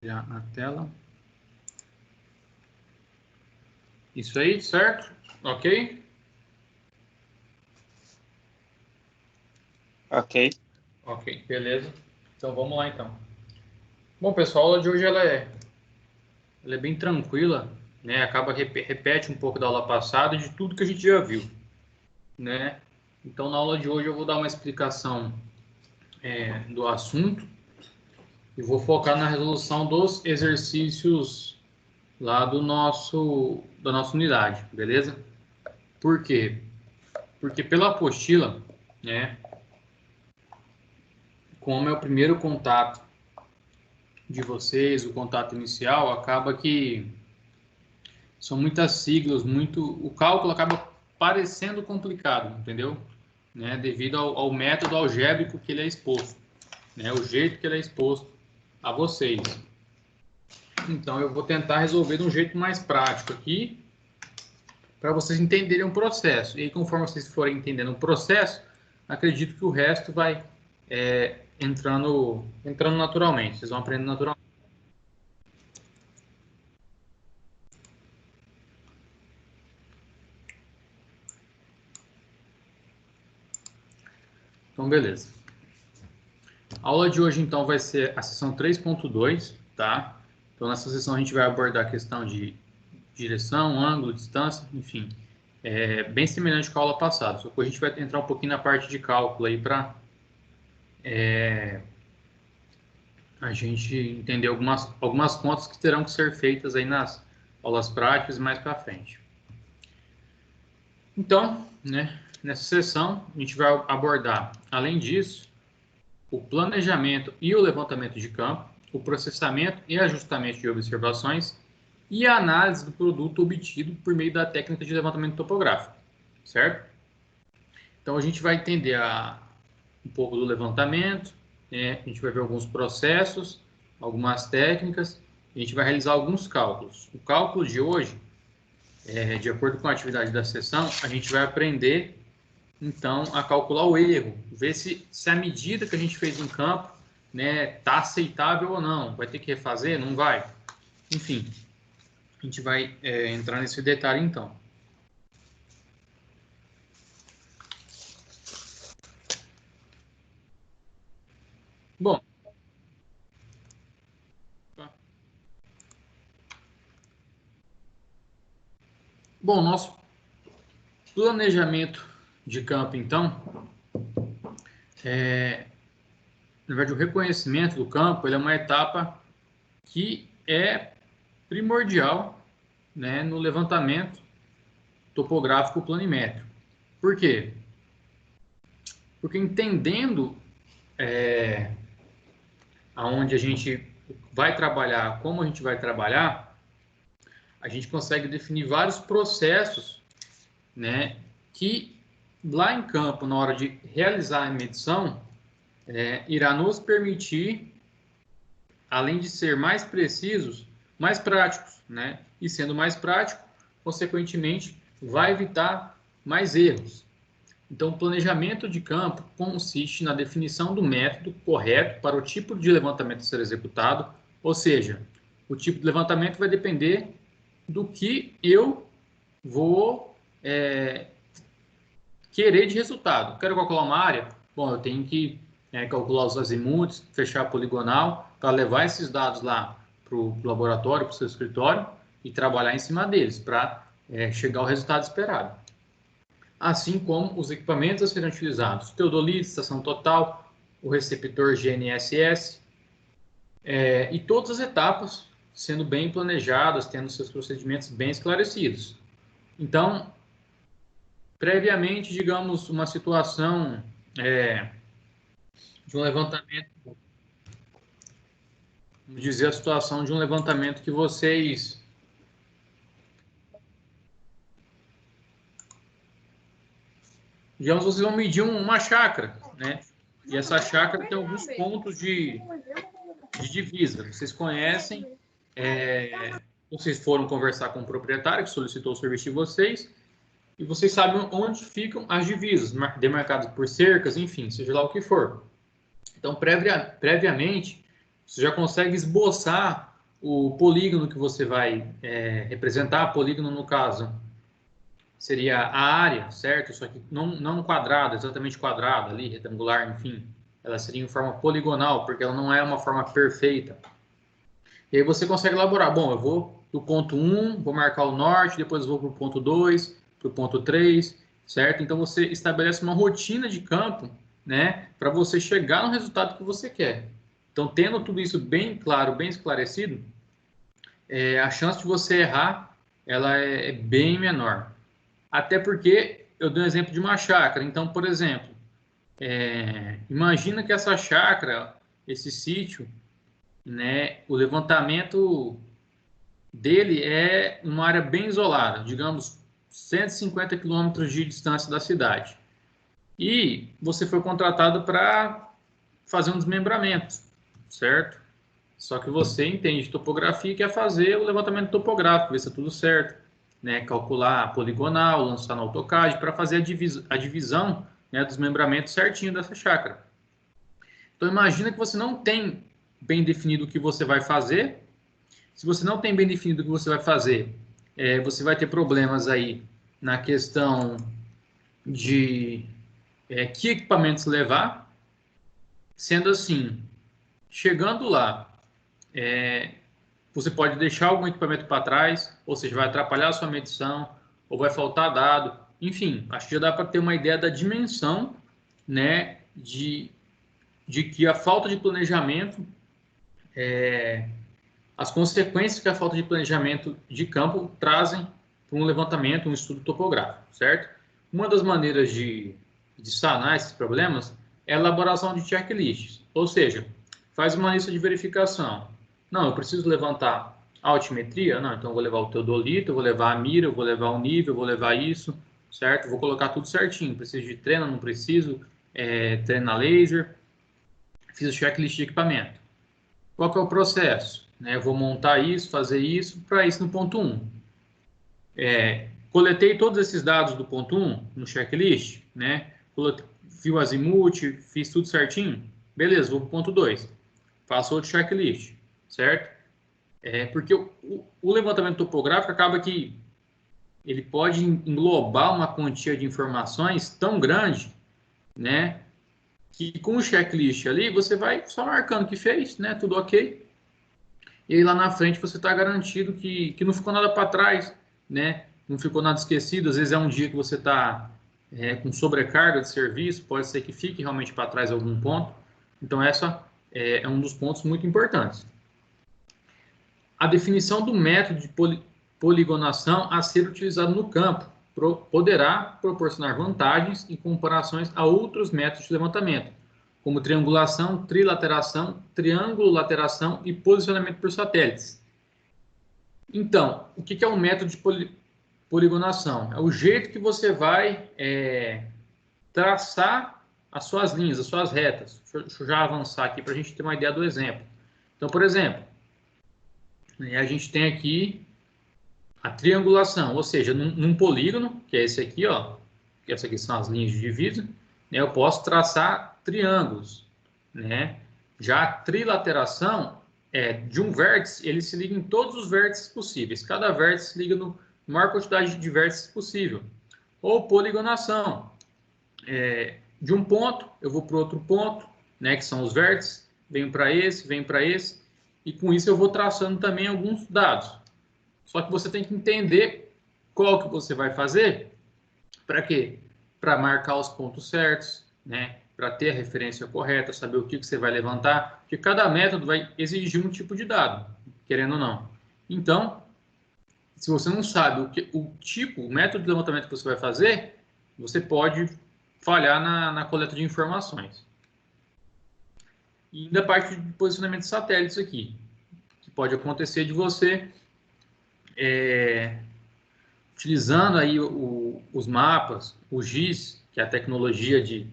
Na tela. Isso aí, certo? Ok? Ok. Ok, beleza. Então vamos lá então. Bom, pessoal, a aula de hoje ela é bem tranquila, né? Acaba repete um pouco da aula passada de tudo que a gente já viu, né? Então na aula de hoje eu vou dar uma explicação do assunto e vou focar na resolução dos exercícios lá da nossa unidade, beleza? Por quê? Porque pela apostila, né? Como é o primeiro contato de vocês, o contato inicial, acaba que são muitas siglas, o cálculo acaba parecendo complicado, entendeu? Né? Devido ao método algébrico que ele é exposto, né? O jeito que ele é exposto a vocês. Então eu vou tentar resolver de um jeito mais prático aqui, para vocês entenderem o processo. E aí, conforme vocês forem entendendo o processo, acredito que o resto vai entrando naturalmente. Vocês vão aprendendo naturalmente. Então, beleza. A aula de hoje, então, vai ser a sessão 3.2, tá? Então, nessa sessão a gente vai abordar a questão de direção, ângulo, distância, enfim. Bem semelhante com a aula passada, só que a gente vai entrar um pouquinho na parte de cálculo aí para a gente entender algumas contas que terão que ser feitas aí nas aulas práticas e mais para frente. Então, né, nessa sessão, a gente vai abordar, além disso, o planejamento e o levantamento de campo, o processamento e ajustamento de observações e a análise do produto obtido por meio da técnica de levantamento topográfico, certo? Então, a gente vai entender um pouco do levantamento, né? A gente vai ver alguns processos, algumas técnicas, a gente vai realizar alguns cálculos. O cálculo de hoje, de acordo com a atividade da sessão, a gente vai aprender, então, a calcular o erro, ver se a medida que a gente fez em campo, né, está aceitável ou não. Vai ter que refazer? Não vai? Enfim, a gente vai entrar nesse detalhe, então. Bom, nosso planejamento de campo, então, na verdade, o reconhecimento do campo ele é uma etapa que é primordial, né, no levantamento topográfico planimétrico. Por quê? Porque entendendo aonde a gente vai trabalhar, como a gente vai trabalhar, a gente consegue definir vários processos, né, que lá em campo, na hora de realizar a medição, irá nos permitir, além de ser mais precisos, mais práticos, né? E sendo mais prático, consequentemente, vai evitar mais erros. Então, o planejamento de campo consiste na definição do método correto para o tipo de levantamento a ser executado, ou seja, o tipo de levantamento vai depender do que eu vou querer de resultado. Quero calcular uma área? Bom, eu tenho que calcular os azimuts, fechar a poligonal, para levar esses dados lá para o laboratório, para o seu escritório, e trabalhar em cima deles, para chegar ao resultado esperado. Assim como os equipamentos a serem utilizados, teodolite, estação total, o receptor GNSS, e todas as etapas sendo bem planejadas, tendo seus procedimentos bem esclarecidos. Então, previamente, digamos, uma situação de um levantamento, vamos dizer a situação de um levantamento que vocês vão medir uma chácara, né? E essa chácara tem alguns pontos de divisa. Vocês conhecem, vocês foram conversar com o proprietário que solicitou o serviço de vocês, e vocês sabem onde ficam as divisas, demarcadas por cercas, enfim, seja lá o que for. Então, previamente, você já consegue esboçar o polígono que você vai representar, polígono no caso, seria a área, certo? Só que não quadrada, exatamente quadrada ali, retangular, enfim. Ela seria em forma poligonal, porque ela não é uma forma perfeita. E aí você consegue elaborar. Bom, eu vou do ponto 1, vou marcar o norte, depois vou para o ponto 2, para o ponto 3, certo? Então você estabelece uma rotina de campo, né, para você chegar no resultado que você quer. Então, tendo tudo isso bem claro, bem esclarecido, a chance de você errar, ela é bem menor. Até porque eu dei um exemplo de uma chácara. Então, por exemplo, imagina que essa chácara, esse sítio, né, o levantamento dele é uma área bem isolada, digamos 150 quilômetros de distância da cidade. E você foi contratado para fazer um desmembramento, certo? Só que você entende de topografia e quer fazer o levantamento topográfico, ver se é tudo certo, né? Calcular a poligonal, lançar no AutoCAD para fazer a divisão, né, dos membramentos certinho dessa chácara. Então imagina que você não tem bem definido o que você vai fazer. Se você não tem bem definido o que você vai fazer, você vai ter problemas aí na questão de que equipamentos levar. Sendo assim, chegando lá, você pode deixar algum equipamento para trás, ou seja, vai atrapalhar a sua medição, ou vai faltar dado. Enfim, acho que já dá para ter uma ideia da dimensão, né, de que a falta de planejamento, as consequências que a falta de planejamento de campo trazem para um levantamento, um estudo topográfico, certo? Uma das maneiras de sanar esses problemas é a elaboração de checklists, ou seja, faz uma lista de verificação. Não, eu preciso levantar a altimetria? Não, então eu vou levar o teodolito, eu vou levar a mira, eu vou levar o nível, eu vou levar isso, certo? Vou colocar tudo certinho. Preciso de treino, não preciso, treino na laser, fiz o checklist de equipamento. Qual que é o processo? Eu vou montar isso, fazer isso, para isso no ponto 1. Coletei todos esses dados do ponto 1 no checklist, né? Vi o azimuth, fiz tudo certinho. Beleza, vou para o ponto 2. Faço outro checklist, certo? Porque o levantamento topográfico acaba que ele pode englobar uma quantia de informações tão grande, né? Que com o checklist ali, você vai só marcando que fez, né? Tudo ok. E aí lá na frente você está garantido que não ficou nada para trás, né? Não ficou nada esquecido. Às vezes é um dia que você está com sobrecarga de serviço, pode ser que fique realmente para trás algum ponto. Então essa é um dos pontos muito importantes. A definição do método de poligonação a ser utilizado no campo poderá proporcionar vantagens em comparações a outros métodos de levantamento, como triangulação, trilateração, trianguloteração e posicionamento por satélites. Então, o que é um método de poligonação? É o jeito que você vai traçar as suas linhas, as suas retas. Deixa eu já avançar aqui para a gente ter uma ideia do exemplo. Então, por exemplo, a gente tem aqui a triangulação, ou seja, num polígono, que é esse aqui, ó, que essas aqui são as linhas de divisa, eu posso traçar triângulos, né? Já a trilateração de um vértice, ele se liga em todos os vértices possíveis. Cada vértice se liga na maior quantidade de vértices possível. Ou poligonação. De um ponto, eu vou para outro ponto, né, que são os vértices, venho para esse, e com isso eu vou traçando também alguns dados. Só que você tem que entender qual que você vai fazer. Para quê? Para marcar os pontos certos, né? Para ter a referência correta, saber o que você vai levantar, porque cada método vai exigir um tipo de dado, querendo ou não. Então, se você não sabe o método de levantamento que você vai fazer, você pode falhar na coleta de informações. E ainda a parte de posicionamento de satélites aqui, que pode acontecer de você utilizando aí os mapas, o GIS, que é a tecnologia de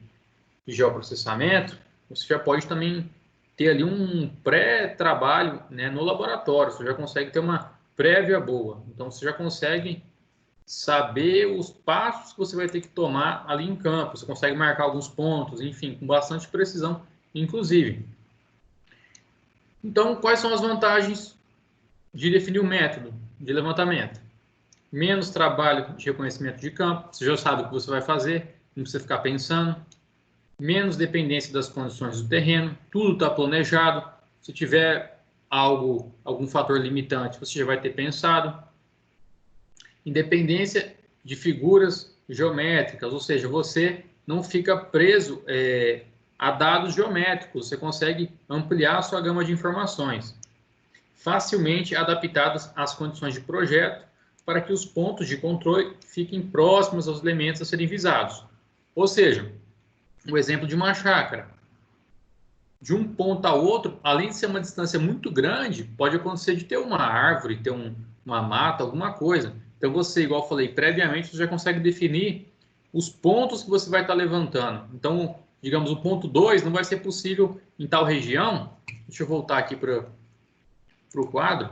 geoprocessamento, você já pode também ter ali um pré-trabalho, né, no laboratório, você já consegue ter uma prévia boa. Então, você já consegue saber os passos que você vai ter que tomar ali em campo, você consegue marcar alguns pontos, enfim, com bastante precisão, inclusive. Então, quais são as vantagens de definir o método de levantamento. Menos trabalho de reconhecimento de campo, você já sabe o que você vai fazer, não precisa ficar pensando. Menos dependência das condições do terreno, tudo está planejado. Se tiver algum fator limitante, você já vai ter pensado. Independência de figuras geométricas, ou seja, você não fica preso a dados geométricos, você consegue ampliar a sua gama de informações, facilmente adaptadas às condições de projeto, para que os pontos de controle fiquem próximos aos elementos a serem visados. Ou seja, o exemplo de uma chácara. De um ponto a outro, além de ser uma distância muito grande, pode acontecer de ter uma árvore, ter uma mata, alguma coisa. Então você, igual eu falei, previamente você já consegue definir os pontos que você vai estar levantando. Então, digamos, o ponto 2 não vai ser possível em tal região. Deixa eu voltar aqui para o quadro.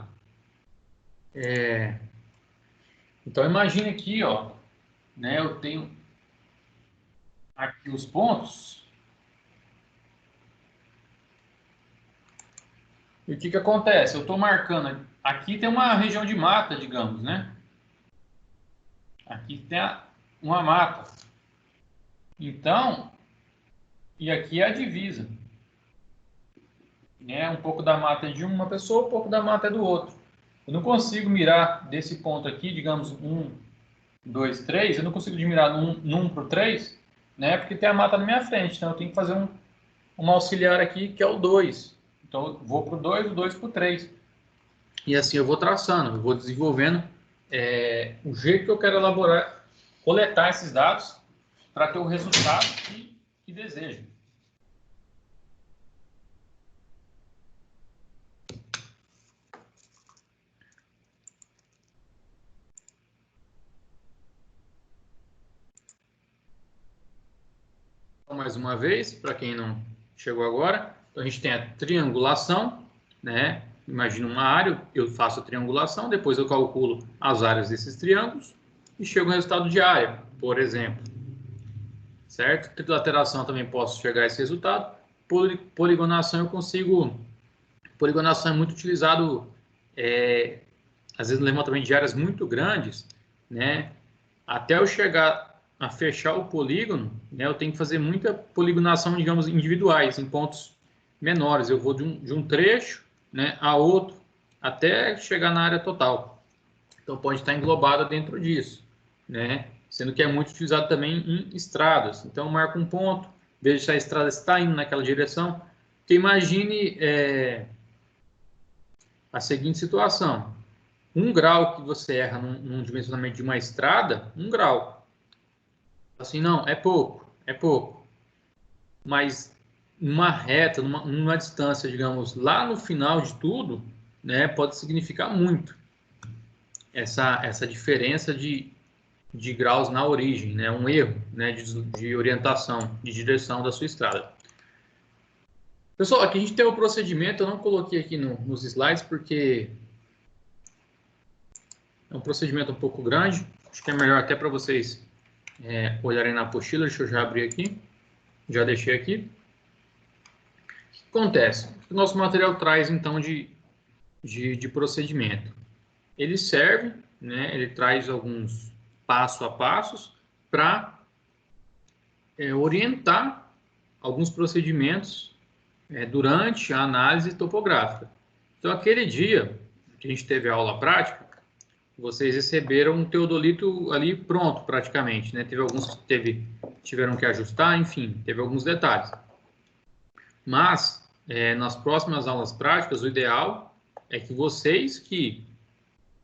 Então, imagine aqui, ó, né, eu tenho aqui os pontos. E o que acontece? Eu estou marcando, aqui tem uma região de mata, digamos, né? Aqui tem uma mata. Então, e aqui é a divisa. Né? Um pouco da mata é de uma pessoa, um pouco da mata é do outro. Eu não consigo mirar desse ponto aqui, digamos, 1, 2, 3, eu não consigo mirar num para o 3, né? Porque tem a mata na minha frente, então eu tenho que fazer um auxiliar aqui, que é o 2. Então, eu vou para o 2, o 2 para o 3. E assim eu vou traçando, eu vou desenvolvendo o jeito que eu quero elaborar, coletar esses dados para ter o resultado que desejo. Então, mais uma vez, para quem não chegou agora, então a gente tem a triangulação, né? Imagina uma área, eu faço a triangulação, depois eu calculo as áreas desses triângulos e chego ao resultado de área, por exemplo. Certo? Trilhateração também posso chegar a esse resultado. Poligonação eu consigo... Poligonação é muito utilizado, às vezes, no levantamento de áreas muito grandes, né? Até eu chegar a fechar o polígono, né, eu tenho que fazer muita poligonação, digamos, individuais, em pontos menores. Eu vou de um trecho, né, a outro, até chegar na área total. Então, pode estar englobada dentro disso, né? Sendo que é muito utilizado também em estradas. Então, eu marco um ponto, vejo se a estrada está indo naquela direção. Porque imagine a seguinte situação. 1 grau que você erra num dimensionamento de uma estrada, 1 grau. Assim, não, é pouco, é pouco. Mas numa reta, numa distância, digamos, lá no final de tudo, né, pode significar muito essa diferença de graus na origem, né, um erro, né, de orientação, de direção da sua estrada. Pessoal, aqui a gente tem o procedimento, eu não coloquei aqui nos slides porque é um procedimento um pouco grande, acho que é melhor até para vocês olharem na apostila. Deixa eu já abrir aqui, já deixei aqui. O que acontece? O nosso material traz, então, de procedimento. Ele serve, né, ele traz alguns passo a passos para orientar alguns procedimentos durante a análise topográfica. Então, aquele dia que a gente teve a aula prática, vocês receberam um teodolito ali pronto, praticamente, né? Teve alguns que tiveram que ajustar, enfim, teve alguns detalhes. Mas, nas próximas aulas práticas, o ideal é que vocês que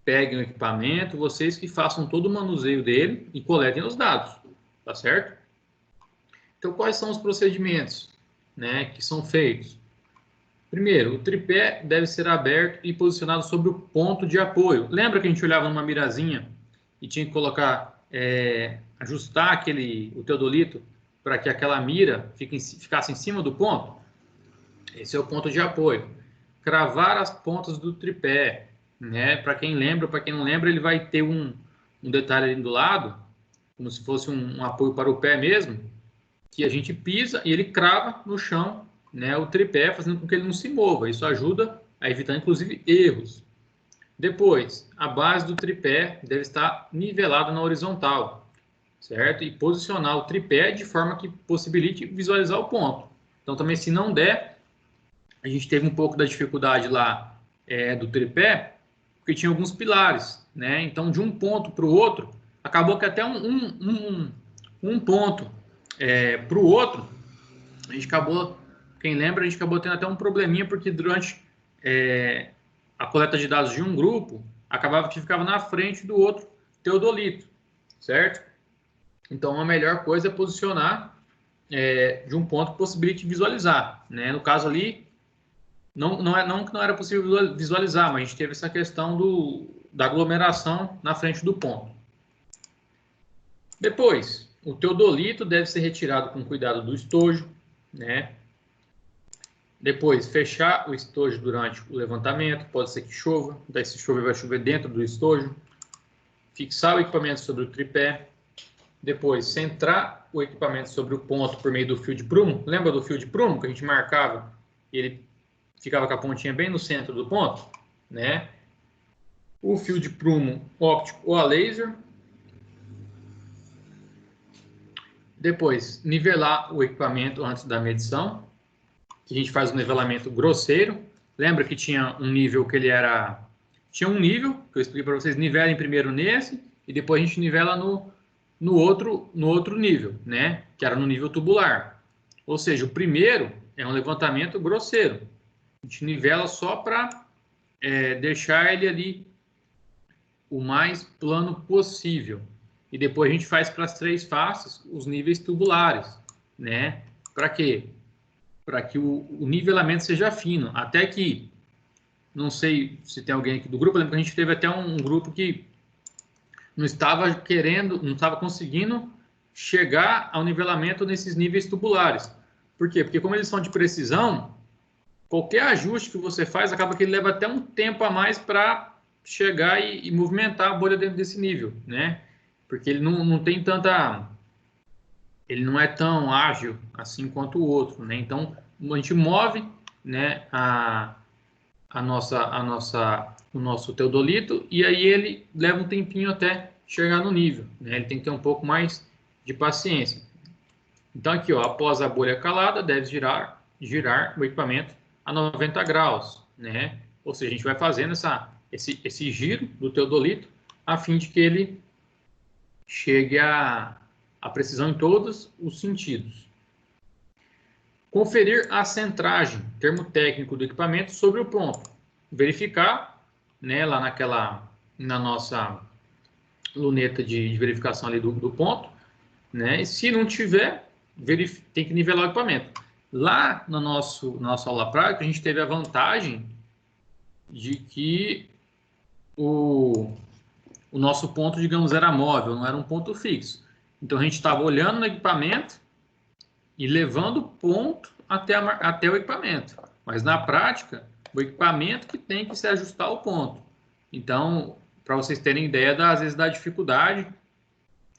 peguem o equipamento, vocês que façam todo o manuseio dele e coletem os dados, tá certo? Então, quais são os procedimentos, né, que são feitos? Primeiro, o tripé deve ser aberto e posicionado sobre o ponto de apoio. Lembra que a gente olhava numa mirazinha e tinha que colocar, ajustar o teodolito para que aquela mira ficasse em cima do ponto? Esse é o ponto de apoio. Cravar as pontas do tripé, né? Para quem lembra, para quem não lembra, ele vai ter um detalhe ali do lado, como se fosse um apoio para o pé mesmo, que a gente pisa e ele crava no chão, né, o tripé, fazendo com que ele não se mova. Isso ajuda a evitar, inclusive, erros. Depois, a base do tripé deve estar nivelada na horizontal, certo? E posicionar o tripé de forma que possibilite visualizar o ponto. Então, também, se não der, a gente teve um pouco da dificuldade lá do tripé, porque tinha alguns pilares, né? Então, de um ponto para o outro, acabou que até um ponto para o outro, a gente acabou, quem lembra, a gente acabou tendo até um probleminha, porque durante a coleta de dados de um grupo, acabava que ficava na frente do outro teodolito, certo? Então, a melhor coisa é posicionar de um ponto que possibilite visualizar, né? No caso ali, não que não era possível visualizar, mas a gente teve essa questão da aglomeração na frente do ponto. Depois, o teodolito deve ser retirado com cuidado do estojo, né? Depois, fechar o estojo durante o levantamento, pode ser que chova, daí se chover vai chover dentro do estojo. Fixar o equipamento sobre o tripé. Depois, centrar o equipamento sobre o ponto por meio do fio de prumo. Lembra do fio de prumo que a gente marcava e ele ficava com a pontinha bem no centro do ponto, né? O fio de prumo óptico ou a laser. Depois, nivelar o equipamento antes da medição, que a gente faz um nivelamento grosseiro. Lembra que tinha um nível que ele era... Tinha um nível, que eu expliquei para vocês, nivelem primeiro nesse, e depois a gente nivela no outro nível, né? Que era no nível tubular. Ou seja, o primeiro é um levantamento grosseiro. A gente nivela só para deixar ele ali o mais plano possível. E depois a gente faz para as 3 faces os níveis tubulares, né? Para quê? Para que o nivelamento seja fino. Até que, não sei se tem alguém aqui do grupo, eu lembro que a gente teve até um grupo que não estava querendo, não estava conseguindo chegar ao nivelamento nesses níveis tubulares. Por quê? Porque como eles são de precisão, qualquer ajuste que você faz acaba que ele leva até um tempo a mais para chegar e movimentar a bolha dentro desse nível, né? Porque ele não tem tanta... Ele não é tão ágil assim quanto o outro, né? Então, a gente move, né, o nosso teodolito e aí ele leva um tempinho até chegar no nível, né? Ele tem que ter um pouco mais de paciência. Então, aqui, ó, após a bolha calada, deve girar o equipamento a 90 graus, né? Ou seja, a gente vai fazendo esse giro do teodolito a fim de que ele chegue a precisão em todos os sentidos. Conferir a centragem, termo técnico do equipamento, sobre o ponto. Verificar, né, lá na nossa luneta de verificação ali do ponto, né? E se não tiver, tem que nivelar o equipamento. Lá na nossa aula prática, a gente teve a vantagem de que o nosso ponto, digamos, era móvel, não era um ponto fixo. Então, a gente estava olhando no equipamento e levando o ponto até o equipamento. Mas, na prática, o equipamento que tem que se ajustar ao ponto. Então, para vocês terem ideia, às vezes, da dificuldade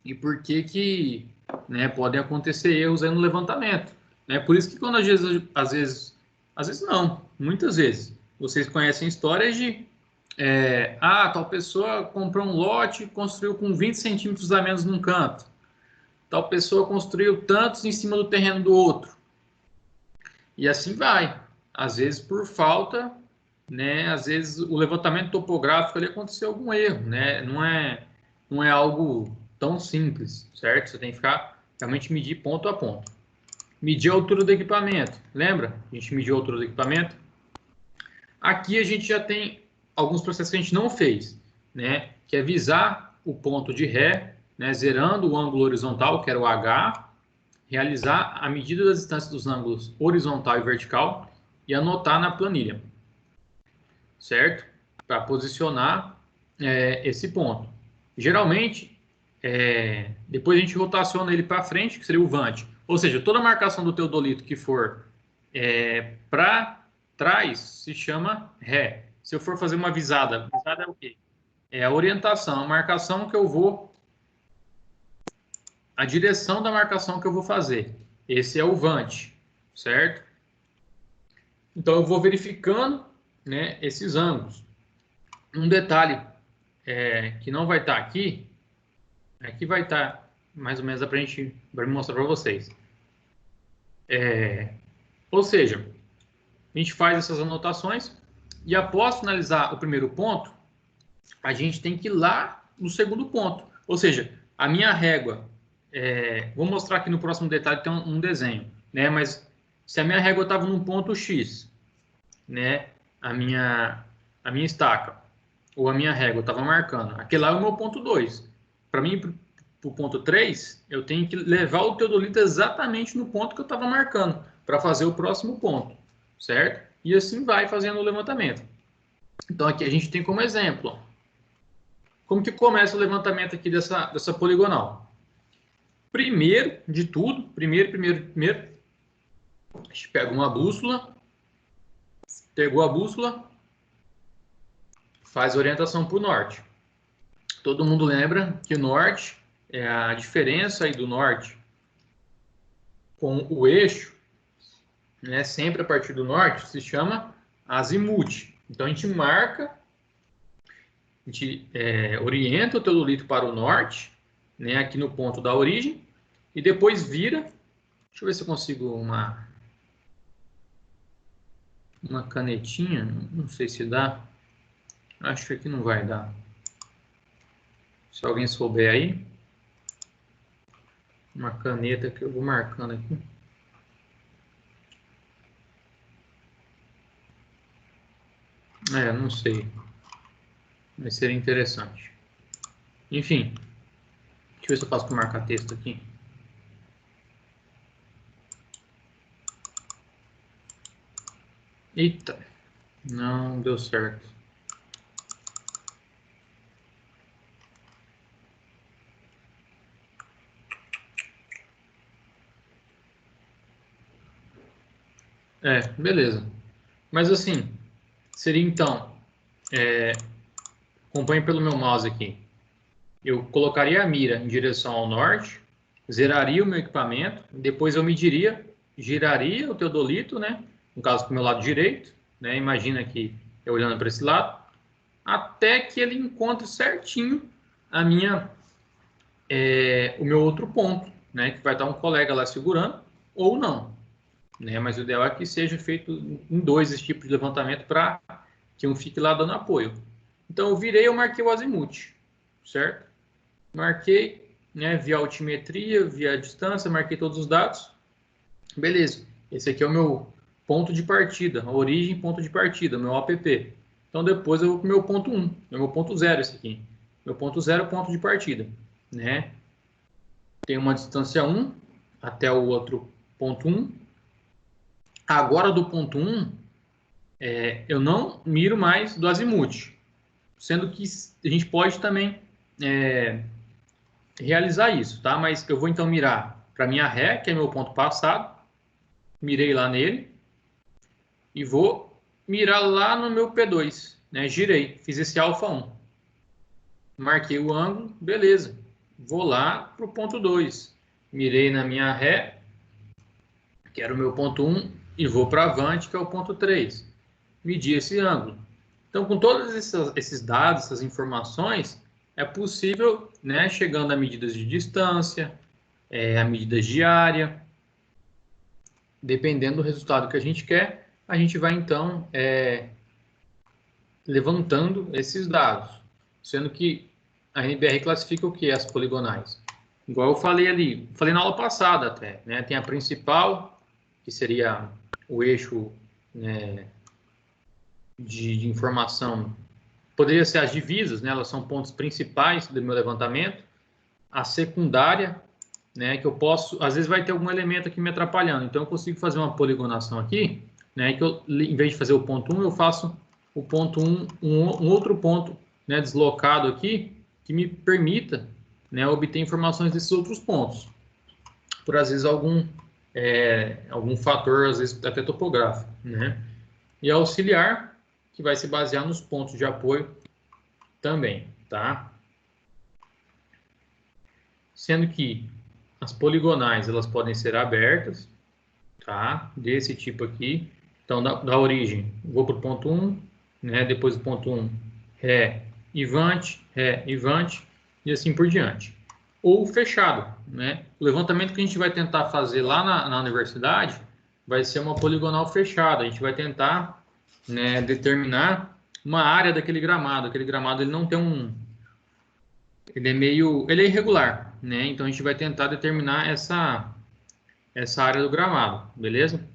e por que né, podem acontecer erros aí no levantamento. Né? Por isso que quando às vezes não, muitas vezes, vocês conhecem histórias de tal pessoa comprou um lote e construiu com 20 centímetros a menos num canto. Tal pessoa construiu tantos em cima do terreno do outro. E assim vai. Às vezes por falta, né? Às vezes o levantamento topográfico ali aconteceu algum erro, né? Não é algo tão simples, certo? Você tem que ficar realmente medir ponto a ponto. Medir a altura do equipamento. Lembra? A gente mediu a altura do equipamento. Aqui a gente já tem alguns processos que a gente não fez, né? Que é visar o ponto de ré, né? Zerando o ângulo horizontal, que era o H, realizar a medida das distâncias dos ângulos horizontal e vertical e anotar na planilha, certo? Para posicionar esse ponto. Geralmente, depois a gente rotaciona ele para frente, que seria o vante. Ou seja, toda a marcação do teodolito que for para trás se chama ré. Se eu for fazer uma visada é o quê? É a orientação, a marcação que eu vou, a direção da marcação que eu vou fazer. Esse é o vante, certo? Então eu vou verificando, né, esses ângulos. Um detalhe que não vai estar aqui, aqui vai estar mais ou menos para me mostrar para vocês. Ou seja, a gente faz essas anotações e após finalizar o primeiro ponto, a gente tem que ir lá no segundo ponto. Ou seja, a minha régua, vou mostrar aqui no próximo detalhe, tem um desenho, né? Mas se a minha régua estava num ponto X, né? A minha estaca ou a minha régua estava marcando, aquele lá é o meu ponto 2. Para mim, para o ponto 3, eu tenho que levar o teodolito exatamente no ponto que eu estava marcando, para fazer o próximo ponto, certo? E assim vai fazendo o levantamento. Então, aqui a gente tem como exemplo, ó, como que começa o levantamento aqui dessa poligonal. Primeiro de tudo, primeiro, a gente pega uma bússola, pegou a bússola, faz orientação para o norte. Todo mundo lembra que o norte, a diferença aí do norte com o eixo, né, sempre a partir do norte, se chama azimute. Então, a gente marca, a gente orienta o teodolito para o norte, né, aqui no ponto da origem, e depois vira. Deixa eu ver se eu consigo uma canetinha, não sei se dá. Acho que aqui não vai dar. Se alguém souber aí. Uma caneta que eu vou marcando aqui. Não sei. Mas seria interessante. Enfim. Deixa eu ver se eu faço com marcar texto aqui. Eita. Não deu certo. Beleza. Mas assim, seria então, acompanhe pelo meu mouse aqui. Eu colocaria a mira em direção ao norte, zeraria o meu equipamento, depois eu mediria, giraria o teodolito, né? No caso, para o meu lado direito, né? Imagina aqui eu olhando para esse lado, até que ele encontre certinho a o meu outro ponto, né? Que vai estar um colega lá segurando, ou não, né? Mas o ideal é que seja feito em dois esse tipo de levantamento para que um fique lá dando apoio. Então eu virei, eu marquei o azimute, certo? Marquei, né, via altimetria, via distância, marquei todos os dados. Beleza, esse aqui é o meu ponto de partida, a origem, ponto de partida, meu APP. Então depois eu vou para o meu ponto 1, é meu ponto 0 esse aqui. Meu ponto 0 ponto de partida, né? Tem uma distância 1 até o outro ponto 1. Agora do ponto 1, eu não miro mais do azimute, sendo que a gente pode também realizar isso, tá? Mas eu vou então mirar para minha ré, que é meu ponto passado, mirei lá nele, e vou mirar lá no meu P2, né? Girei, fiz esse alfa 1. Marquei o ângulo, beleza. Vou lá para o ponto 2. Mirei na minha ré, que era o meu ponto 1, e vou para avante, que é o ponto 3. Medi esse ângulo. Então, com todos esses dados, essas informações, é possível, né, chegando a medidas de distância, a medidas de área, dependendo do resultado que a gente quer, a gente vai então levantando esses dados, sendo que a NBR classifica o que? As poligonais. Igual eu falei ali, falei na aula passada até, né? Tem a principal, que seria o eixo, né, de informação. Poderia ser as divisas, né? Elas são pontos principais do meu levantamento. A secundária, né? Que eu posso, às vezes vai ter algum elemento aqui me atrapalhando, então eu consigo fazer uma poligonação aqui, né? Que eu, em vez de fazer o ponto 1, eu faço o ponto 1, um outro ponto, né? Deslocado aqui, que me permita, né? Obter informações desses outros pontos. Por às vezes algum fator, às vezes até topográfico, né? E auxiliar, que vai se basear nos pontos de apoio também, tá? Sendo que as poligonais, elas podem ser abertas, tá? Desse tipo aqui. Então, da origem, vou para o ponto 1, né? Depois do ponto 1, Ré, Ivante, Ré, Ivante, e assim por diante. Ou fechado, né? O levantamento que a gente vai tentar fazer lá na universidade vai ser uma poligonal fechada. A gente vai tentar, né, determinar uma área daquele gramado. Aquele gramado ele não tem um... ele é irregular, né? Então a gente vai tentar determinar essa área do gramado, beleza?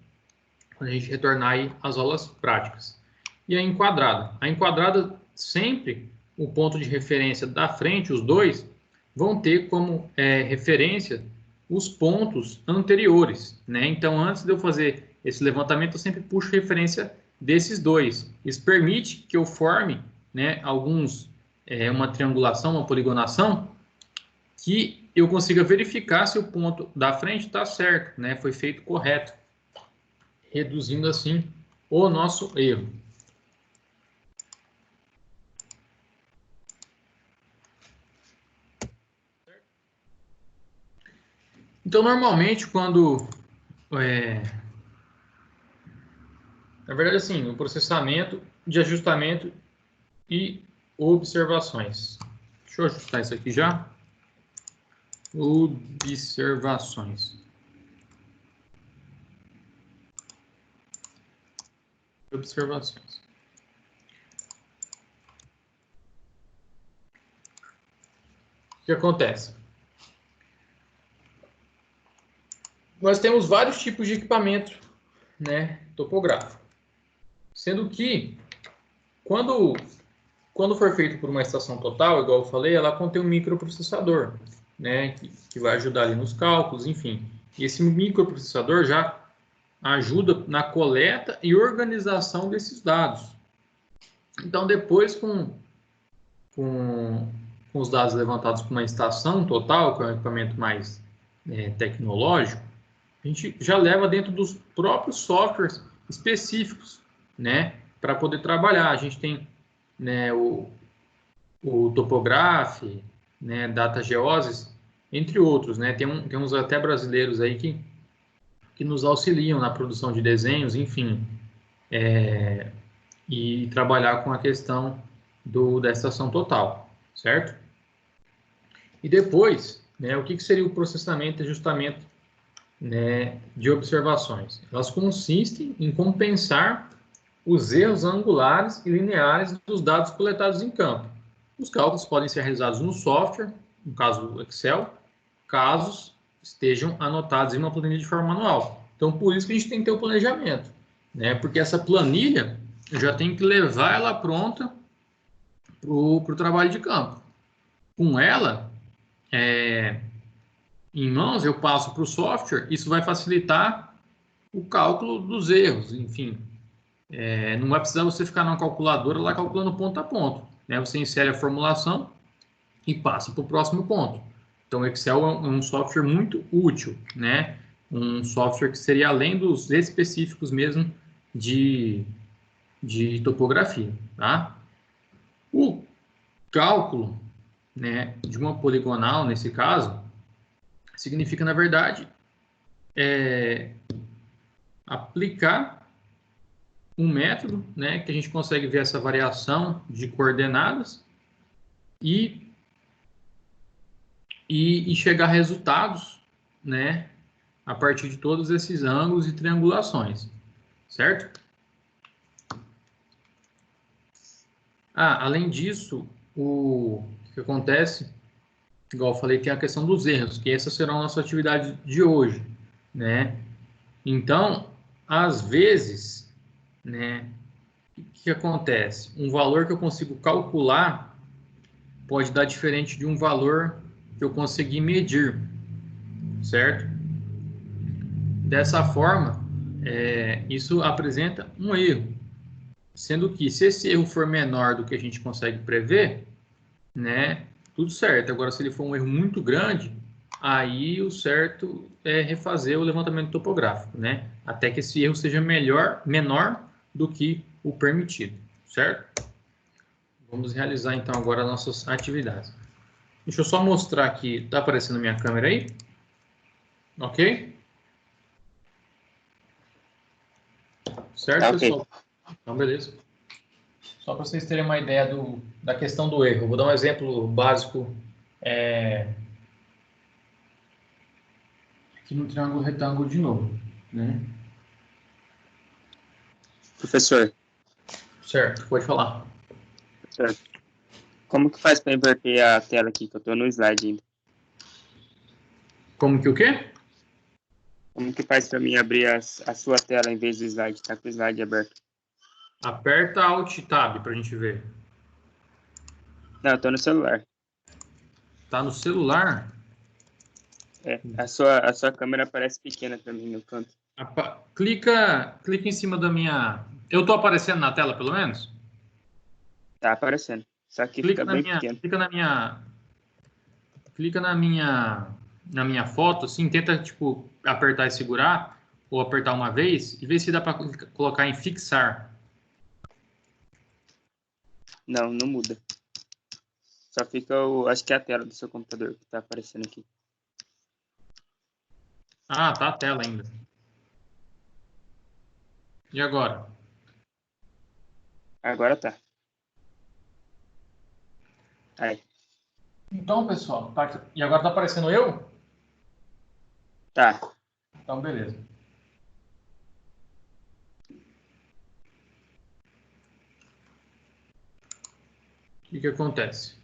Quando a gente retornar aí às aulas práticas. E a enquadrada. A enquadrada, sempre o ponto de referência da frente, os dois, vão ter como referência os pontos anteriores, né? Então, antes de eu fazer esse levantamento, eu sempre puxo referência desses dois. Isso permite que eu forme, né, uma triangulação, uma poligonação, que eu consiga verificar se o ponto da frente está certo, né? Foi feito correto, reduzindo assim o nosso erro. Então, normalmente, na verdade, assim, o processamento de ajustamento e observações. Deixa eu ajustar isso aqui já. Observações. Observações. O que acontece? Nós temos vários tipos de equipamento, né, topográfico. Sendo que, quando for feito por uma estação total, igual eu falei, ela contém um microprocessador, né, que vai ajudar ali nos cálculos, enfim. E esse microprocessador já ajuda na coleta e organização desses dados. Então, depois, com os dados levantados por uma estação total, que é um equipamento mais tecnológico, a gente já leva dentro dos próprios softwares específicos, né, para poder trabalhar. A gente tem, né, o Topograph, né, Data Geosis, entre outros, né? Tem uns até brasileiros aí que nos auxiliam na produção de desenhos, enfim, e trabalhar com a questão da estação total, certo? E depois, né, o que seria o processamento e ajustamento, né, de observações? Elas consistem em compensar os erros angulares e lineares dos dados coletados em campo. Os cálculos podem ser realizados no software, no caso o Excel, casos estejam anotados em uma planilha de forma manual. Então, por isso que a gente tem que ter o planejamento, né? Porque essa planilha eu já tenho que levar ela pronta para o trabalho de campo. Com ela, em mãos, eu passo para o software, isso vai facilitar o cálculo dos erros, enfim. Não vai precisar você ficar numa calculadora lá calculando ponto a ponto, né? Você insere a formulação e passa para o próximo ponto. Então, o Excel é um software muito útil, né? Um software que seria além dos específicos mesmo de topografia, tá? O cálculo, né, de uma poligonal, nesse caso, significa, na verdade, aplicar um método, né, que a gente consegue ver essa variação de coordenadas e chegar a resultados, né, a partir de todos esses ângulos e triangulações, certo? Além disso, o que acontece, igual eu falei, tem a questão dos erros, que essa será a nossa atividade de hoje, né? Então, às vezes, né, o que acontece? Um valor que eu consigo calcular pode dar diferente de um valor que eu consegui medir, certo? Dessa forma, isso apresenta um erro, sendo que se esse erro for menor do que a gente consegue prever, né, tudo certo. Agora, se ele for um erro muito grande, aí o certo é refazer o levantamento topográfico, né, até que esse erro seja menor do que o permitido, certo? Vamos realizar então agora nossas atividades. Deixa eu só mostrar aqui, está aparecendo minha câmera aí? Ok? Certo, Ok. pessoal? Então, beleza. Só para vocês terem uma ideia da questão do erro. Vou dar um exemplo básico aqui no triângulo retângulo de novo, né? Professor, Certo, pode falar. como que faz para inverter a tela aqui, que eu estou no slide ainda? Como que o quê? Como que faz para mim abrir a sua tela em vez do slide? Tá com o slide aberto. Aperta Alt Tab para a gente ver. Não, eu tô no celular. Tá no celular? É, a sua câmera parece pequena para mim no canto. Clica em cima da minha... Eu tô aparecendo na tela, pelo menos? Tá aparecendo. Só que Clica fica na bem minha... pequeno. Clica na minha foto, assim, tenta, tipo, apertar e segurar, ou apertar uma vez, e vê se dá para colocar em fixar. Não, não muda. Só fica, acho que é a tela do seu computador que tá aparecendo aqui. Ah, tá a tela ainda. E agora? Agora tá. Aí. Então, pessoal, tá... e agora tá aparecendo eu? Tá. Então, beleza. O que acontece?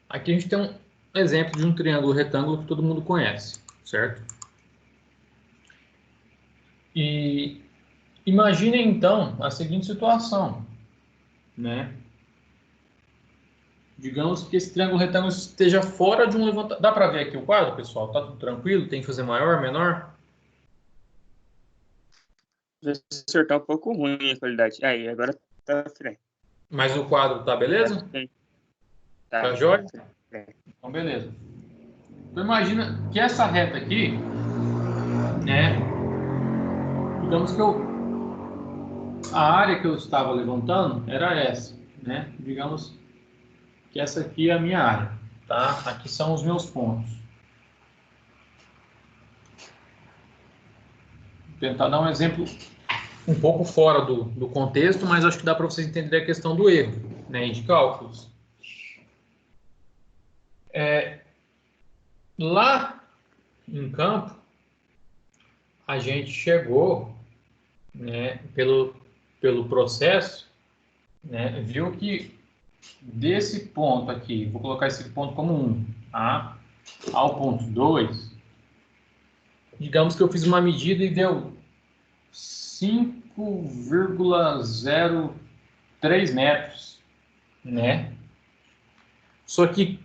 Aqui a gente tem um exemplo de um triângulo retângulo que todo mundo conhece, certo? E imaginem, então, a seguinte situação, né? Digamos que esse triângulo retângulo esteja fora de um levantamento. Dá para ver aqui o quadro, pessoal? Tá tudo tranquilo? Tem que fazer maior, menor? Professor, tá um pouco ruim a qualidade. Aí, agora tá filé. Mas o quadro tá beleza? Tá Tá. jóia? Então, beleza. Então, imagina que essa reta aqui, né? Digamos que a área que eu estava levantando era essa, né? Digamos que essa aqui é a minha área, tá? Aqui são os meus pontos. Vou tentar dar um exemplo um pouco fora do contexto, mas acho que dá para vocês entenderem a questão do erro, né, de cálculos. Lá em campo, a gente chegou, né, pelo processo, né, viu que desse ponto aqui, vou colocar esse ponto como 1, tá? Ao ponto 2, digamos que eu fiz uma medida e deu 5,03 metros, né? Só que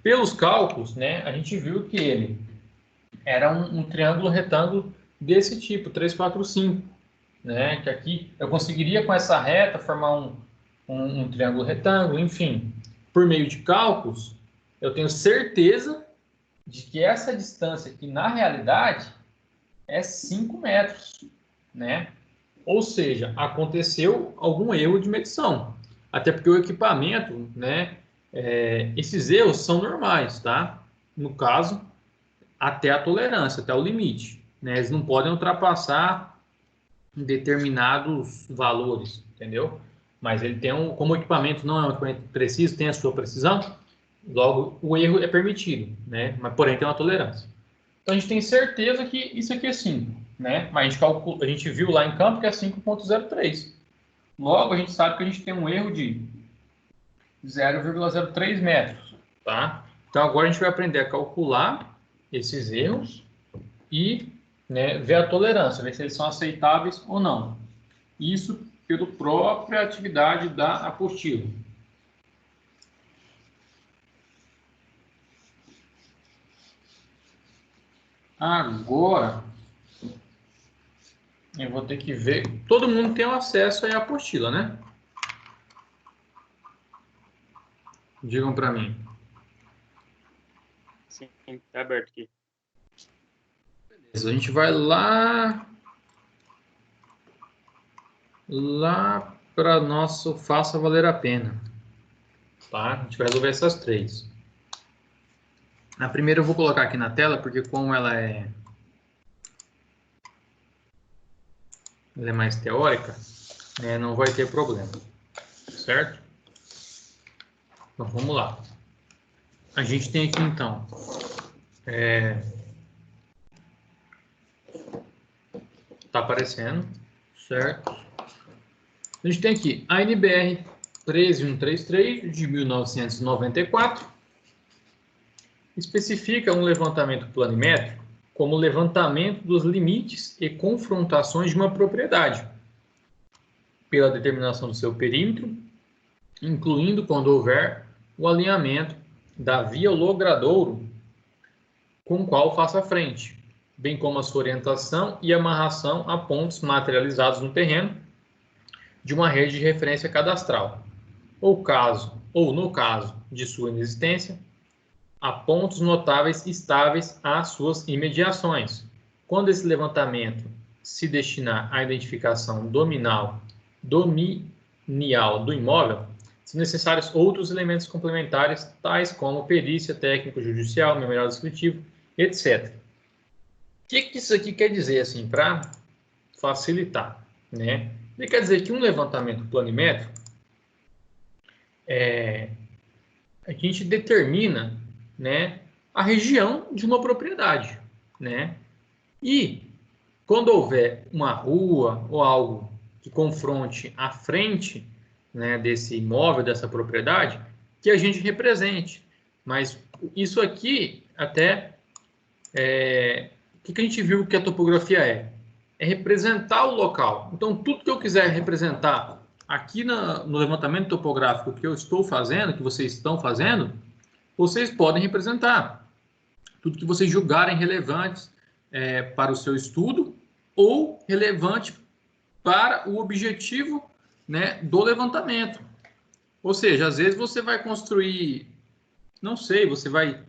pelos cálculos, né, a gente viu que ele era um triângulo retângulo desse tipo, 3, 4, 5, né? Que aqui eu conseguiria com essa reta formar um triângulo retângulo, enfim. Por meio de cálculos, eu tenho certeza de que essa distância aqui, na realidade, é 5 metros, né? Ou seja, aconteceu algum erro de medição. Até porque o equipamento, né? Esses erros são normais, tá? No caso, até a tolerância, até o limite, né? Eles não podem ultrapassar determinados valores, entendeu? Mas ele tem como o equipamento não é um equipamento preciso, tem a sua precisão, logo o erro é permitido, né? Mas porém tem uma tolerância. Então a gente tem certeza que isso aqui é 5, né? Mas a gente viu lá em campo que é 5,03. Logo a gente sabe que a gente tem um erro de 0,03 metros, tá? Então agora a gente vai aprender a calcular esses erros e, né, ver a tolerância, ver se eles são aceitáveis ou não. Isso pela própria atividade da apostila. Agora, eu vou ter que ver. Todo mundo tem acesso à apostila, né? Digam para mim. Sim, tá aberto aqui. Beleza, a gente vai lá para nosso faça valer a pena, tá? A gente vai resolver essas três. A primeira eu vou colocar aqui na tela porque como ela é mais teórica, né, não vai ter problema. certo? Então, vamos lá. A gente tem aqui, então, tá aparecendo, certo? A gente tem aqui a NBR 13133 de 1994, especifica um levantamento planimétrico como levantamento dos limites e confrontações de uma propriedade, pela determinação do seu perímetro, incluindo quando houver o alinhamento da via logradouro com o qual faça frente, bem como a sua orientação e amarração a pontos materializados no terreno de uma rede de referência cadastral, ou no caso de sua inexistência, a pontos notáveis estáveis às suas imediações, quando esse levantamento se destinar à identificação dominial do imóvel, são necessários outros elementos complementares, tais como perícia técnico-judicial, memorial descritivo, etc. O que isso aqui quer dizer, assim, para facilitar, né? Ele quer dizer que um levantamento planimétrico, a gente determina, né, a região de uma propriedade, né? E quando houver uma rua ou algo que confronte a frente, né, desse imóvel, dessa propriedade, que a gente represente. Mas isso aqui, até, o que a gente viu que a topografia é? É representar o local. Então, tudo que eu quiser representar aqui no levantamento topográfico que eu estou fazendo, que vocês estão fazendo, vocês podem representar. Tudo que vocês julgarem relevantes para o seu estudo ou relevante para o objetivo, né, do levantamento. Ou seja, às vezes você vai construir, não sei, você vai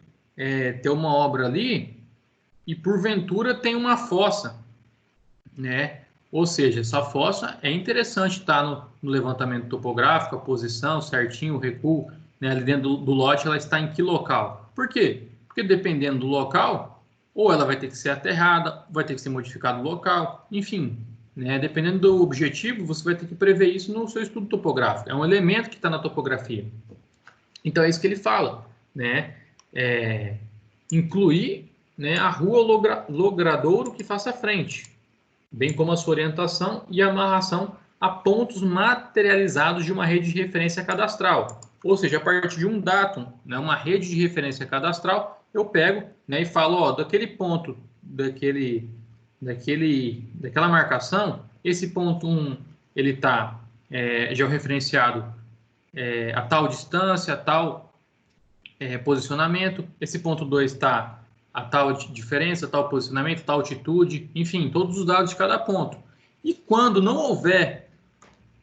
ter uma obra ali e porventura tem uma fossa, né? Ou seja, essa fossa é interessante estar no levantamento topográfico, a posição certinho, o recuo, né, ali dentro do lote, ela está em que local? Por quê? Porque dependendo do local, ou ela vai ter que ser aterrada, vai ter que ser modificado o local, enfim, né, dependendo do objetivo, você vai ter que prever isso no seu estudo topográfico. É um elemento que está na topografia. Então, é isso que ele fala, né? Incluir, né, a rua logradouro que faça frente, bem como a sua orientação e amarração a pontos materializados de uma rede de referência cadastral. Ou seja, a partir de um datum, né, uma rede de referência cadastral, eu pego, né, e falo, ó, daquele ponto, daquela marcação, esse ponto 1, ele está georreferenciado a tal distância, a tal posicionamento, esse ponto 2 está a tal diferença, tal posicionamento, tal altitude, enfim, todos os dados de cada ponto. E quando não houver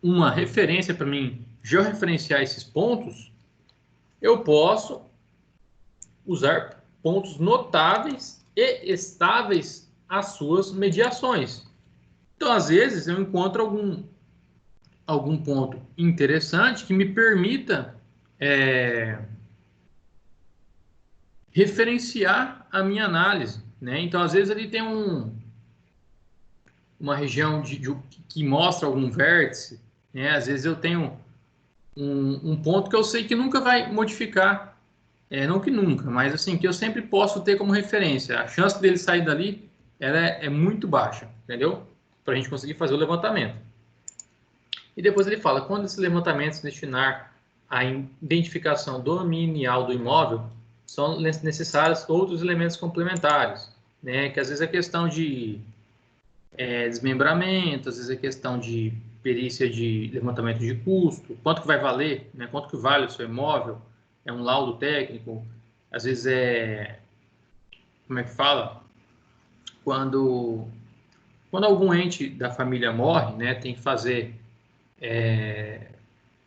uma referência para mim georreferenciar esses pontos, eu posso usar pontos notáveis e estáveis às suas mediações. Então, às vezes, eu encontro algum ponto interessante que me permita referenciar a minha análise, né? Então, às vezes, ele tem uma região que mostra algum vértice, né? Às vezes eu tenho um ponto que eu sei que nunca vai modificar, não que nunca, mas assim, que eu sempre posso ter como referência. A chance dele sair dali ela é muito baixa, entendeu? Para a gente conseguir fazer o levantamento. E depois ele fala, quando esse levantamento se destinar à identificação dominial do imóvel, são necessários outros elementos complementares, né? Que às vezes é questão de desmembramento, às vezes é questão de perícia de levantamento de custo, quanto que vai valer, né? Quanto que vale o seu imóvel, é um laudo técnico, às vezes como é que fala? Quando algum ente da família morre, né, tem que fazer,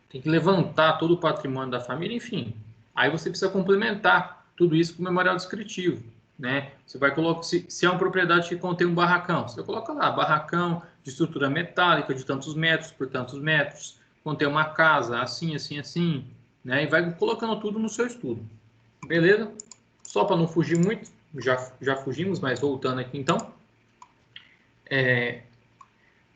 tem que levantar todo o patrimônio da família, enfim. Aí você precisa complementar tudo isso com o memorial descritivo, né? Você vai colocar, se é uma propriedade que contém um barracão, você coloca lá, barracão de estrutura metálica de tantos metros por tantos metros, contém uma casa assim, assim, assim, né? E vai colocando tudo no seu estudo. Beleza? Só para não fugir muito, já fugimos, mas voltando aqui então.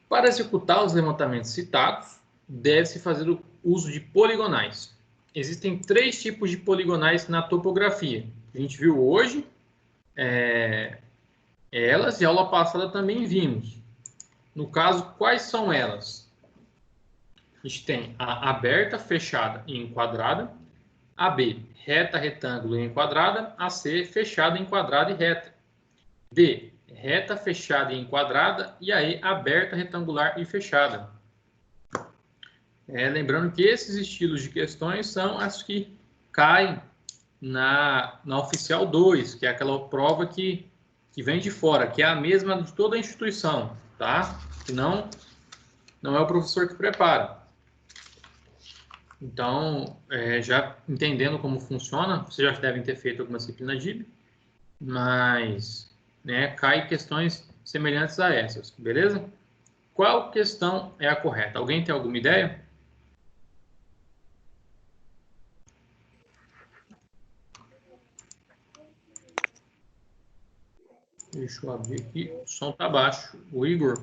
Para executar os levantamentos citados, deve-se fazer o uso de poligonais. Existem 3 tipos de poligonais na topografia. A gente viu hoje elas e a aula passada também vimos. No caso, quais são elas? A gente tem a aberta, fechada e enquadrada. A B, reta, retângulo e enquadrada. A C, fechada, enquadrada e reta. D, reta, fechada e enquadrada. E a E, aberta, retangular e fechada. Lembrando que esses estilos de questões são as que caem na oficial 2, que é aquela prova que vem de fora, que é a mesma de toda a instituição, tá? Que não é o professor que prepara. Então, já entendendo como funciona, vocês já devem ter feito alguma disciplina DIB, mas cai questões semelhantes a essas, beleza? Qual questão é a correta? Alguém tem alguma ideia? Deixa eu abrir aqui. O som tá baixo. O Igor.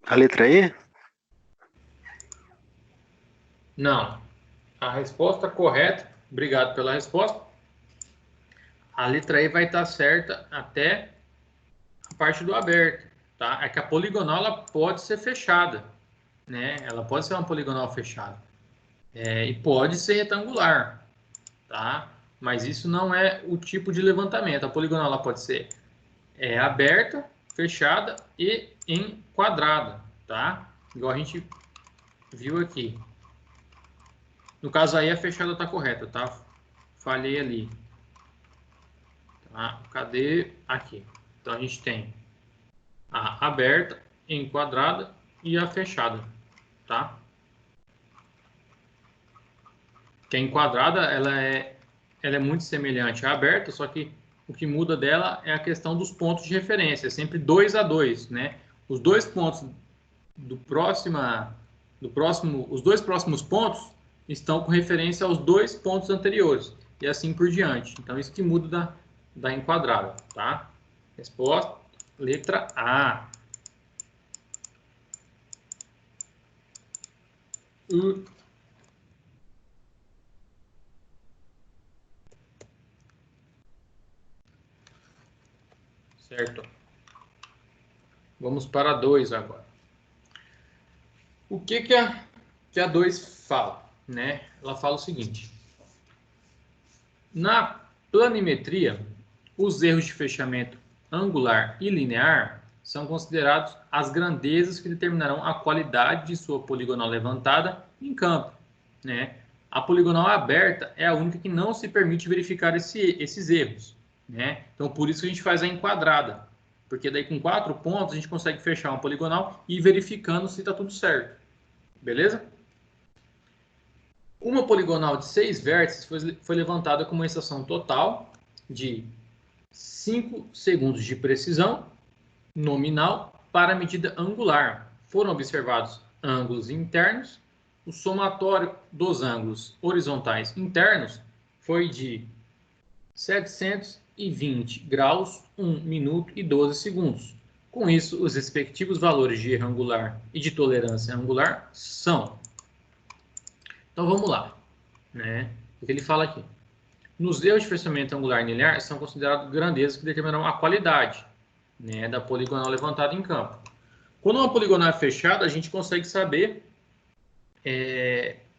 A letra E? Não. A resposta correta, obrigado pela resposta. A letra E vai estar certa até a parte do aberto, tá? É que a poligonal ela pode ser fechada, né? Ela pode ser uma poligonal fechada. E pode ser retangular, tá? Mas isso não é o tipo de levantamento. A poligonal ela pode ser aberta, fechada e enquadrada, tá? Igual a gente viu aqui. No caso aí a fechada está correta, tá? Falhei ali. Tá? Cadê? Aqui. Então a gente tem a aberta, enquadrada e a fechada, tá? Que a enquadrada ela é muito semelhante à aberta, só que o que muda dela é a questão dos pontos de referência, é sempre 2 a 2, né? Os dois pontos os dois próximos pontos estão com referência aos 2 pontos anteriores e assim por diante. Então isso que muda da enquadrada, tá? Resposta, letra A. Certo. Vamos para a 2 agora. O que a 2 fala? Né? Ela fala o seguinte. Na planimetria, os erros de fechamento angular e linear são considerados as grandezas que determinarão a qualidade de sua poligonal levantada em campo, né? A poligonal aberta é a única que não se permite verificar esses erros, né? Então, por isso que a gente faz a enquadrada, porque daí com 4 pontos a gente consegue fechar uma poligonal e ir verificando se está tudo certo, beleza? Uma poligonal de 6 vértices foi levantada com uma extração total de 5 segundos de precisão nominal para a medida angular. Foram observados ângulos internos. O somatório dos ângulos horizontais internos foi de 720 graus, 1 minuto e 12 segundos. Com isso, os respectivos valores de erro angular e de tolerância angular são... Então, vamos lá. Né? O que ele fala aqui? Nos erros de fechamento angular e linear são considerados grandezas que determinarão a qualidade, né, da poligonal levantada em campo. Quando uma poligonal é fechada, a gente consegue saber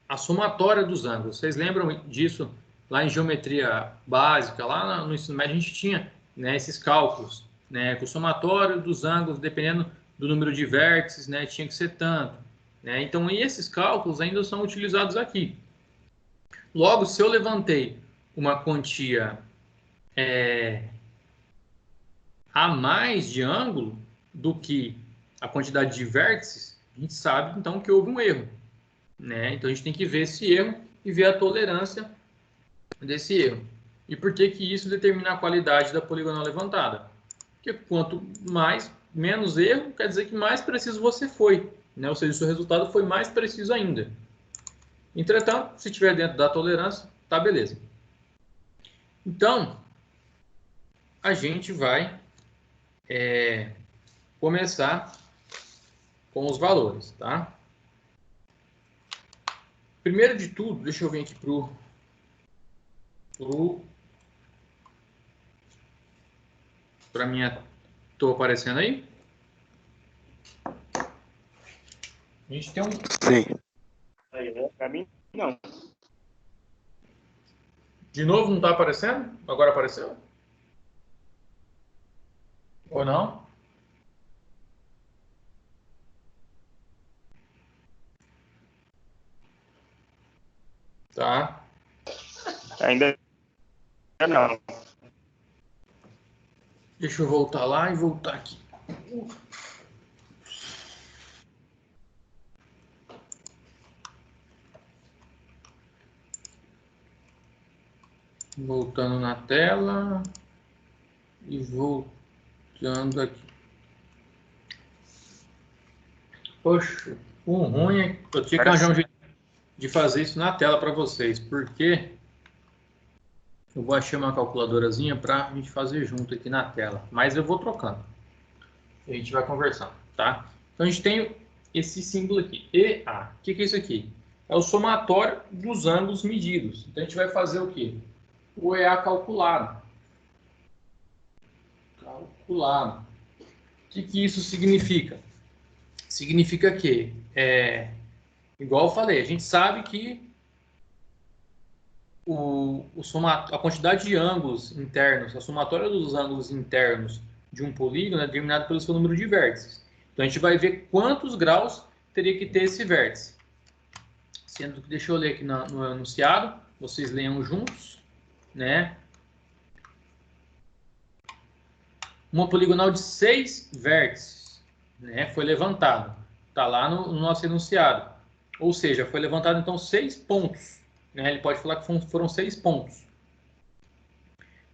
a somatória dos ângulos. Vocês lembram disso lá em geometria básica? Lá no ensino médio a gente tinha, né, esses cálculos, né, com o somatório dos ângulos, dependendo do número de vértices, né, tinha que ser tanto. Né? Então, esses cálculos ainda são utilizados aqui. Logo, se eu levantei uma quantia a mais de ângulo do que a quantidade de vértices, a gente sabe, então, que houve um erro. Né? Então, a gente tem que ver esse erro e ver a tolerância desse erro. E por que isso determina a qualidade da poligonal levantada? Porque quanto menos erro, quer dizer que mais preciso você foi. Né? Ou seja, o seu resultado foi mais preciso ainda. Entretanto, se estiver dentro da tolerância, tá beleza. Então, a gente vai começar com os valores, tá? Primeiro de tudo, deixa eu vir aqui para minha... Tô aparecendo aí? A gente tem um... Sim. Aí, né? Pra mim, não. De novo, não tá aparecendo? Agora apareceu? Ou não? Tá. Ainda não. Deixa eu voltar lá e voltar aqui. Voltando na tela e voltando aqui. Poxa, o ruim é que eu tinha que arranjar um jeito de fazer isso na tela para vocês, porque eu vou achar uma calculadorazinha para a gente fazer junto aqui na tela, mas eu vou trocando. A gente vai conversando, tá? Então a gente tem esse símbolo aqui, EA. O que é isso aqui? É o somatório dos ângulos medidos. Então a gente vai fazer o quê? O EA calculado. Calculado. O que isso significa? Significa que, igual eu falei, a gente sabe que a quantidade de ângulos internos, a somatória dos ângulos internos de um polígono é determinada pelo seu número de vértices. Então a gente vai ver quantos graus teria que ter esse vértice. Sendo que, deixa eu ler aqui no enunciado, vocês leiam juntos, né? Uma poligonal de 6 vértices, né, foi levantado. Está lá no nosso enunciado. Ou seja, foi levantado então 6 pontos. Né? Ele pode falar que foram 6 pontos.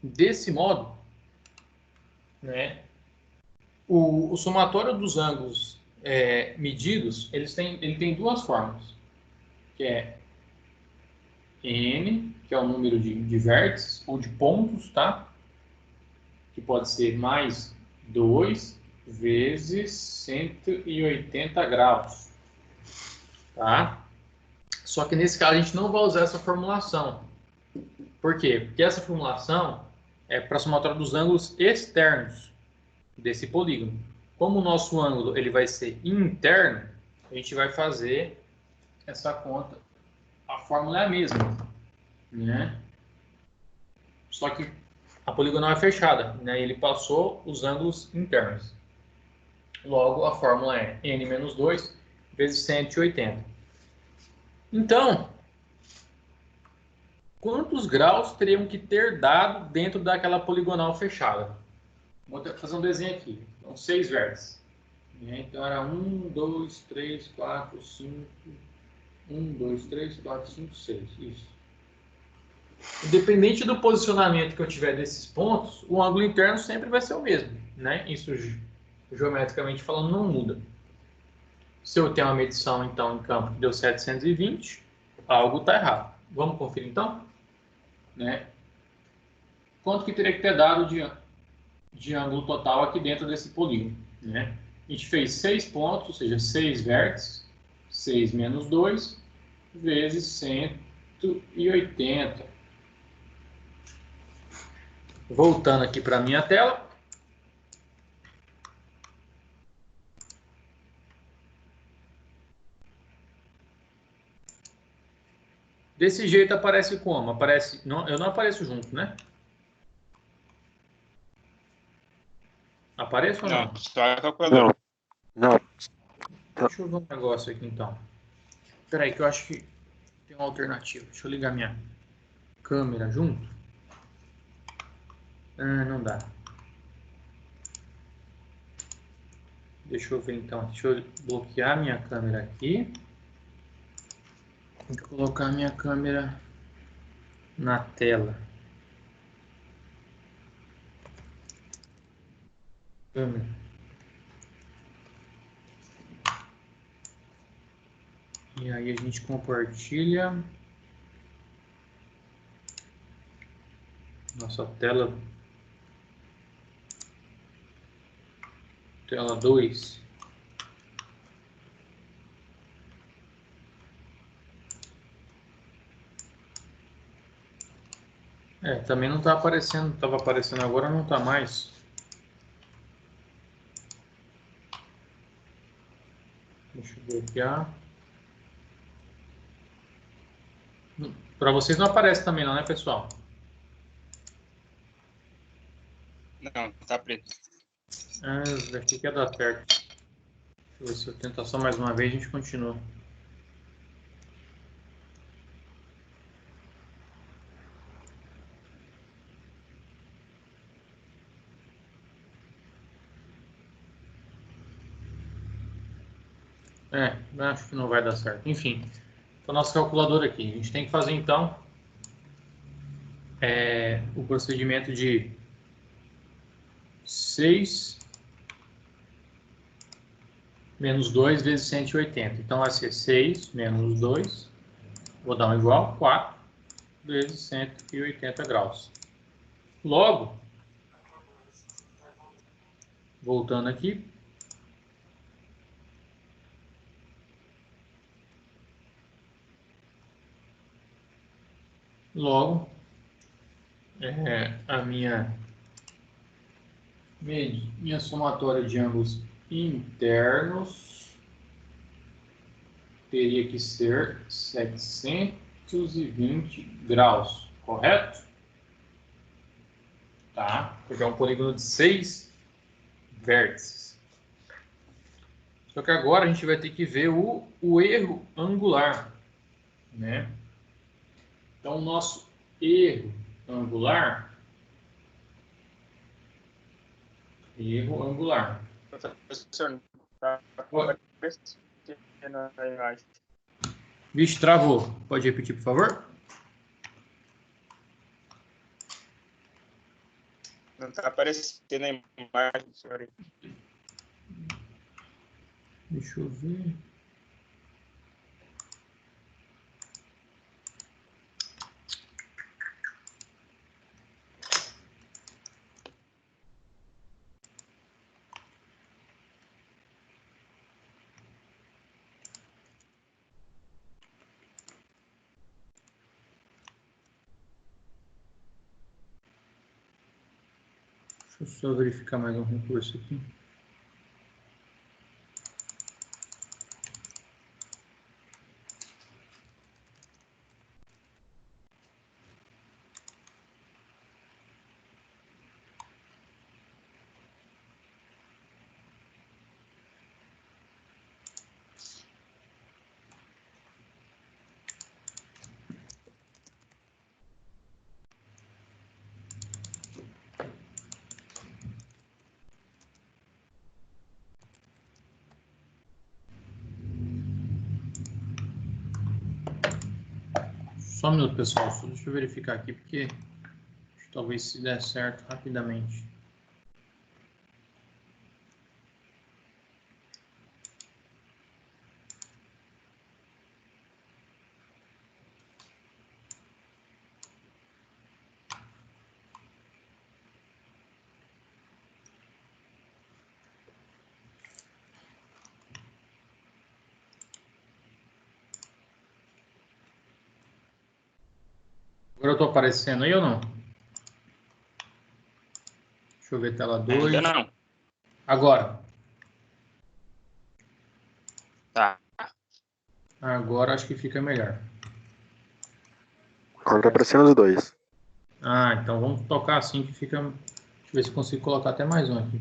Desse modo, né, o somatório dos ângulos medidos, ele tem duas formas, que é n, que é o número de vértices ou de pontos, tá? Que pode ser mais 2 vezes 180 graus, tá? Só que nesse caso a gente não vai usar essa formulação. Por quê? Porque essa formulação é para a somatória dos ângulos externos desse polígono. Como o nosso ângulo ele vai ser interno, a gente vai fazer essa conta. A fórmula é a mesma, né? Só que a poligonal é fechada, né? Ele passou os ângulos internos. Logo, a fórmula é n menos 2 vezes 180. Então, quantos graus teriam que ter dado dentro daquela poligonal fechada? Vou fazer um desenho aqui. Então, 6 vértices. Então, era 1, 2, 3, 4, 5. 1, 2, 3, 4, 5, 6. Isso. Independente do posicionamento que eu tiver desses pontos, o ângulo interno sempre vai ser o mesmo, né? Isso, geometricamente falando, não muda. Se eu tenho uma medição, então, em campo que deu 720, algo está errado. Vamos conferir, então? Né? Quanto que teria que ter dado de ângulo total aqui dentro desse polígono? Né? A gente fez 6 pontos, ou seja, 6 vértices, 6 menos 2, vezes 180. Voltando aqui para a minha tela. Desse jeito aparece como? Aparece, não, eu não apareço junto, né? Apareço ou não? Não, só a calculadora. Não. Deixa eu ver um negócio aqui então. Espera aí que eu acho que tem uma alternativa. Deixa eu ligar minha câmera junto. Ah, não dá. Deixa eu ver então. Deixa eu bloquear minha câmera aqui. Tem que colocar minha câmera na tela. Câmera. E aí a gente compartilha nossa tela Tela 2. Também não está aparecendo. Estava aparecendo agora, não está mais. Deixa eu bloquear. Para vocês não aparece também não, né, pessoal? Não, tá preto. Isso daqui quer dar certo. Deixa eu ver se eu tento só mais uma vez e a gente continua. Acho que não vai dar certo. Enfim, então nosso calculador aqui. A gente tem que fazer então o procedimento de 6 menos 2 vezes 180. Então vai ser 6 menos 2, vou dar um igual, 4 vezes 180 graus. Logo, voltando aqui, a minha somatória de ângulos internos teria que ser 720 graus, correto? Tá, porque é um polígono de 6 vértices. Só que agora a gente vai ter que ver o erro angular, né? Então, o nosso erro angular. Professor, não tá aparecendo a imagem. Vixe, travou. Pode repetir, por favor? Não tá aparecendo a imagem, senhor. Deixa eu ver. Deixa eu só verificar mais um recurso aqui. Só um minuto, pessoal. Deixa eu verificar aqui, porque talvez se der certo rapidamente. Agora eu estou aparecendo aí ou não? Deixa eu ver tela 2. Ainda não. Agora. Tá. Agora acho que fica melhor. Agora tá aparecendo os dois. Então vamos tocar assim que fica... Deixa eu ver se consigo colocar até mais um aqui.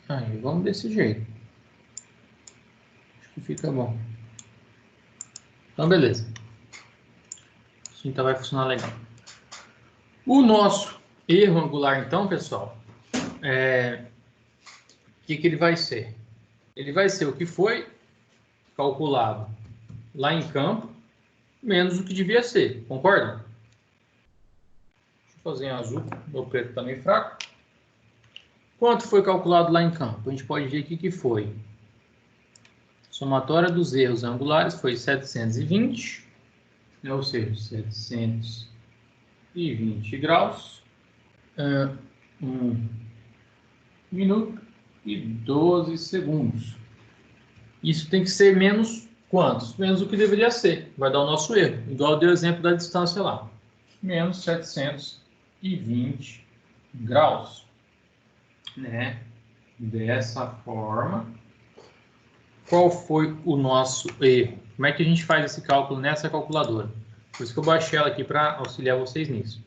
Aí, vamos desse jeito. Acho que fica bom. Então, beleza. Assim então vai funcionar legal. O nosso erro angular, então, pessoal, o que ele vai ser? Ele vai ser o que foi calculado lá em campo menos o que devia ser. Concorda? Deixa eu fazer em azul. Meu preto está meio fraco. Quanto foi calculado lá em campo? A gente pode ver aqui que foi. Somatória dos erros angulares foi 720, né? Ou seja, 720 graus, 1 minuto e 12 segundos. Isso tem que ser menos quantos? Menos o que deveria ser. Vai dar o nosso erro. Igual deu o exemplo da distância lá. Menos 720 graus. Né? Dessa forma. Qual foi o nosso erro? Como é que a gente faz esse cálculo nessa calculadora? Por isso que eu baixei ela aqui para auxiliar vocês nisso.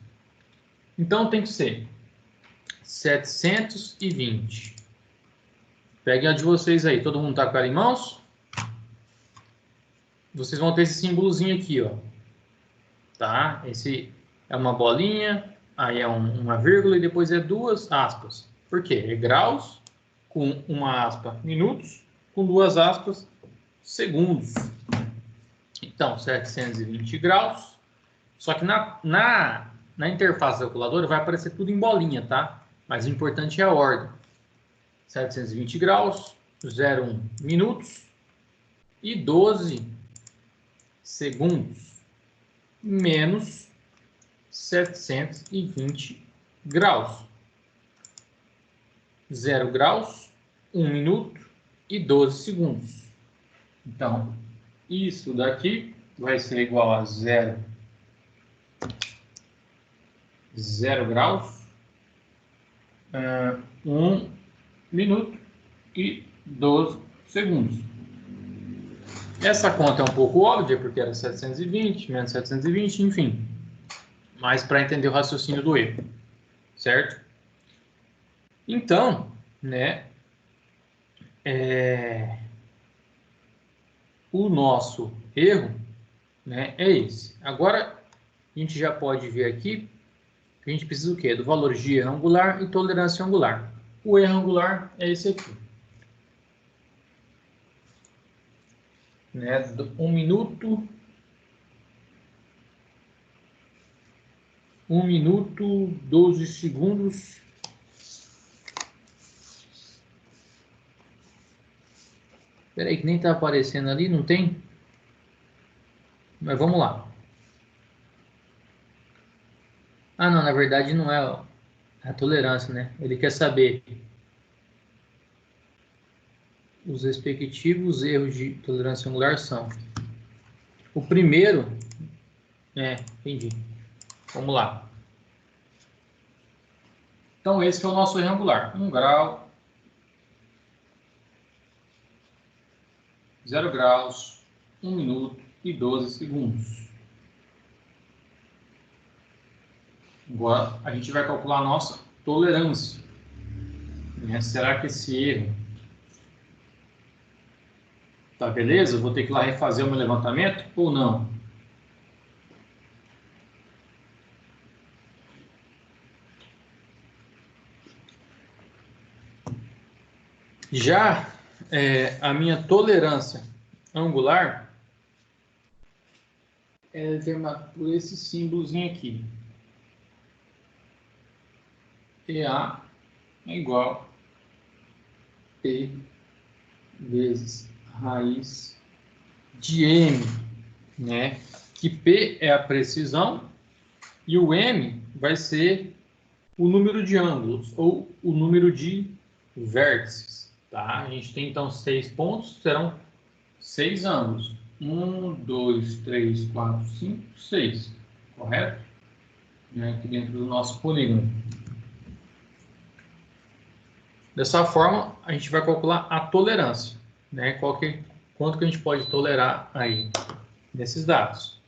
Então tem que ser 720. Peguem a de vocês aí. Todo mundo está com ela em mãos? Vocês vão ter esse símbolozinho aqui, ó. Tá? Esse é uma bolinha, aí é uma vírgula e depois é duas aspas. Por quê? É graus com uma aspa minutos, com duas aspas segundos. Então, 720 graus. Só que na interface da calculadora vai aparecer tudo em bolinha, tá? Mas o importante é a ordem. 720 graus, 0,1 minutos e 12 segundos. Menos 720 graus. 0 graus, 1 minuto e 12 segundos. Então, isso daqui vai ser igual a 0 graus, 1 minuto e 12 segundos. Essa conta é um pouco óbvia, porque era 720, menos 720, enfim. Mas para entender o raciocínio do erro, certo? Então, né, o nosso erro, né, é esse. Agora, a gente já pode ver aqui que a gente precisa do quê? Do valor de erro angular e tolerância angular. O erro angular é esse aqui. Né, 1 minuto, 12 segundos. Espera aí que nem está aparecendo ali, não tem? Mas vamos lá. Ah, não, na verdade não é a tolerância, né? Ele quer saber os respectivos erros de tolerância angular são. O primeiro, entendi. Vamos lá. Então esse é o nosso erro angular. 1 grau, 0 graus, 1 minuto e 12 segundos. Agora a gente vai calcular a nossa tolerância. Será que esse erro tá beleza? Vou ter que ir lá refazer o meu levantamento ou não? Já a minha tolerância angular é determinada por esse símbolozinho aqui. EA é igual a P vezes raiz de M, né? Que P é a precisão e o M vai ser o número de ângulos ou o número de vértices, tá? A gente tem então 6 pontos, serão 6 ângulos. 1, 2, 3, 4, 5, 6, correto? Aqui dentro do nosso polígono. Dessa forma, a gente vai calcular a tolerância, né? Quanto que a gente pode tolerar aí nesses dados.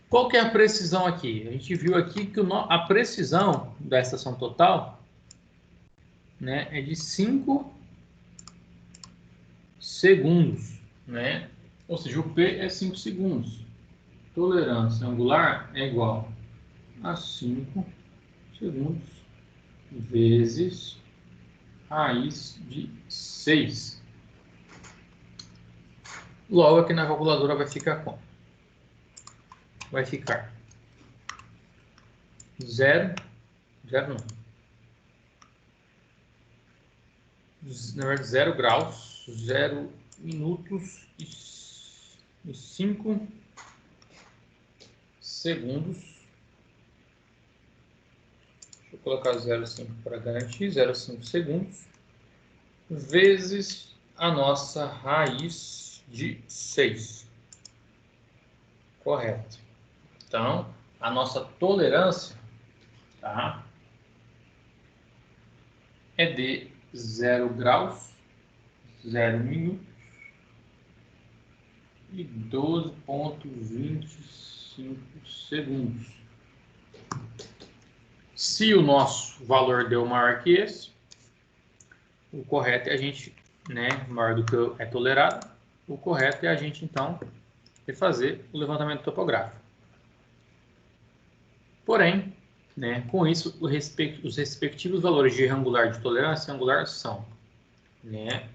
Qual que é a precisão aqui? A gente viu aqui que a precisão da estação total, né, é de 5 segundos, né? Ou seja, o P é 5 segundos. Tolerância angular é igual a 5 segundos vezes raiz de 6. Logo, aqui na calculadora vai ficar como? Vai ficar 0, não. Na verdade, 0 graus, 0 minutos e 5 segundos. Deixa eu colocar 0,5 para garantir, 0,5 segundos, vezes a nossa raiz de 6. Correto. Então, a nossa tolerância, tá, é de 0 graus, 0 minutos e 12,25 segundos. Se o nosso valor deu maior que esse, o correto é a gente, né, maior do que é tolerado, o correto é a gente, então, refazer o levantamento topográfico. Porém, né, com isso, os respectivos valores de R angular de tolerância angular são, né,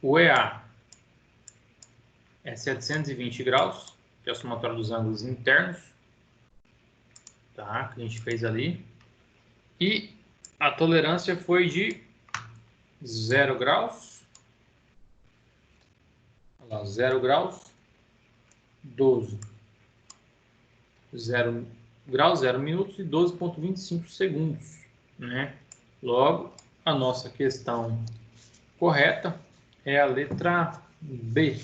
o EA é 720 graus, que é o somatório dos ângulos internos, tá, que a gente fez ali, e a tolerância foi de 0 graus, olha lá, 0 graus, 12, 0 graus, 0 minutos e 12,25 segundos, né? Logo, a nossa questão correta é a letra B.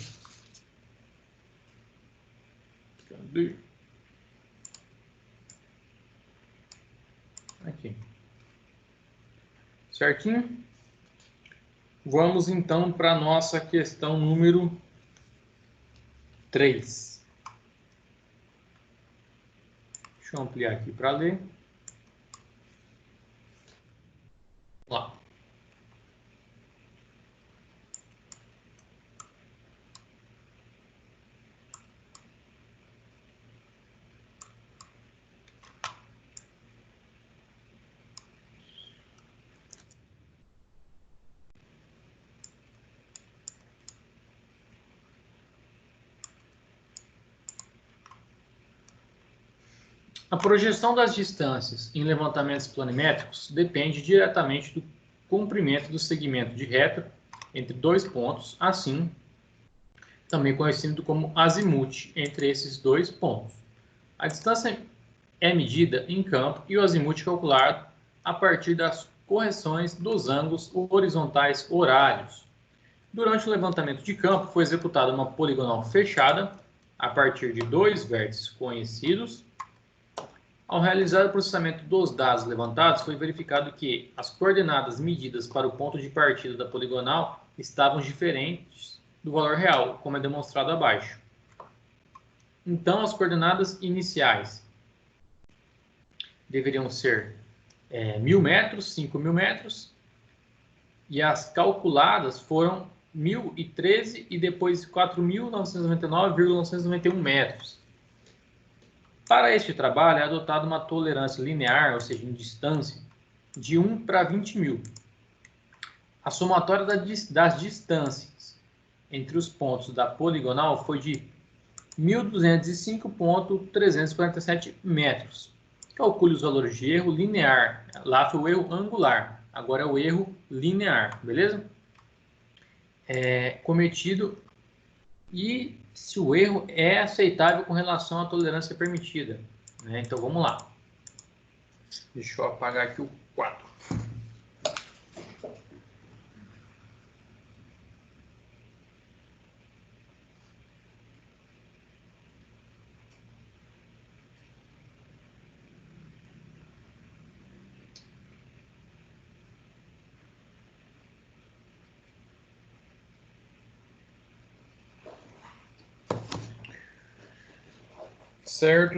Cadê? Aqui. Certinho? Vamos então para a nossa questão número 3. Deixa eu ampliar aqui para ler. Vamos lá. A projeção das distâncias em levantamentos planimétricos depende diretamente do comprimento do segmento de reta entre dois pontos, assim também conhecido como azimuth entre esses dois pontos. A distância é medida em campo e o azimuth calculado a partir das correções dos ângulos horizontais horários. Durante o levantamento de campo foi executada uma poligonal fechada a partir de dois vértices conhecidos. Ao realizar o processamento dos dados levantados, foi verificado que as coordenadas medidas para o ponto de partida da poligonal estavam diferentes do valor real, como é demonstrado abaixo. Então, as coordenadas iniciais deveriam ser 1.000 metros, 5.000 metros, e as calculadas foram 1.013 e depois 4.999,991 metros. Para este trabalho, é adotada uma tolerância linear, ou seja, em distância, de 1 para 20.000. A somatória das distâncias entre os pontos da poligonal foi de 1.205,347 metros. Calcule os valores de erro linear. Lá foi o erro angular, agora é o erro linear, beleza? Cometido e se o erro é aceitável com relação à tolerância permitida, né? Então vamos lá. Deixa eu apagar aqui o 4. Certo.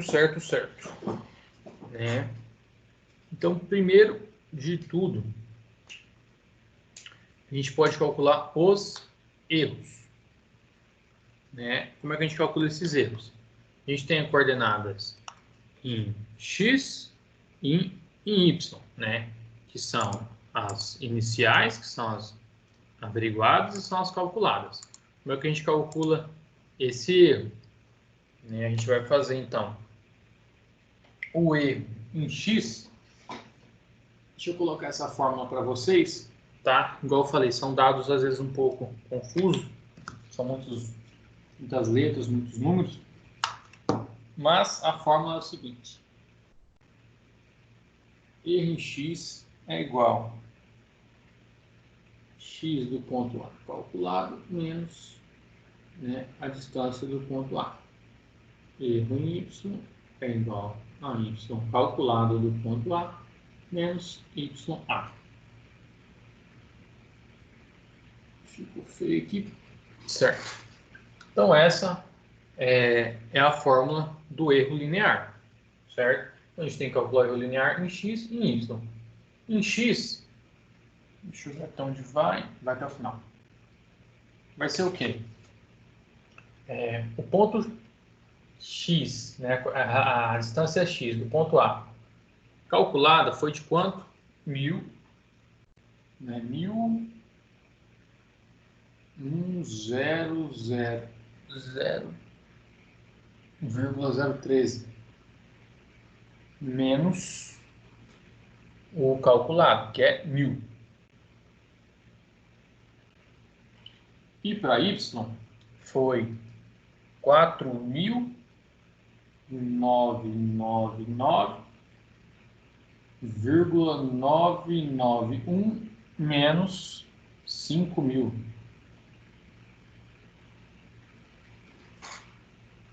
Então, primeiro de tudo, a gente pode calcular os erros, né? Como é que a gente calcula esses erros? A gente tem coordenadas em x e em y, né? Que são as iniciais, que são as averiguadas e são as calculadas. Como é que a gente calcula esse erro? Né? A gente vai fazer, então, o erro em x. Deixa eu colocar essa fórmula para vocês, tá? Igual eu falei, são dados às vezes um pouco confusos, são muitas letras, muitos números, mas a fórmula é o seguinte: erro em x é igual a x do ponto A calculado menos, né, a distância do ponto A. Erro em y é igual a y calculado do ponto A menos YA. Ficou feio aqui. Certo. Então, essa é a fórmula do erro linear. Certo? Então, a gente tem que calcular o erro linear em x e em y. Em x, deixa eu ver até onde vai. Vai até o final. Vai ser o quê? O ponto x, né, a distância x do ponto A calculada foi de quanto? 1000, né, 1000,013 menos o calculado, que é 1000. E para y foi 4.999,991 menos 5.000.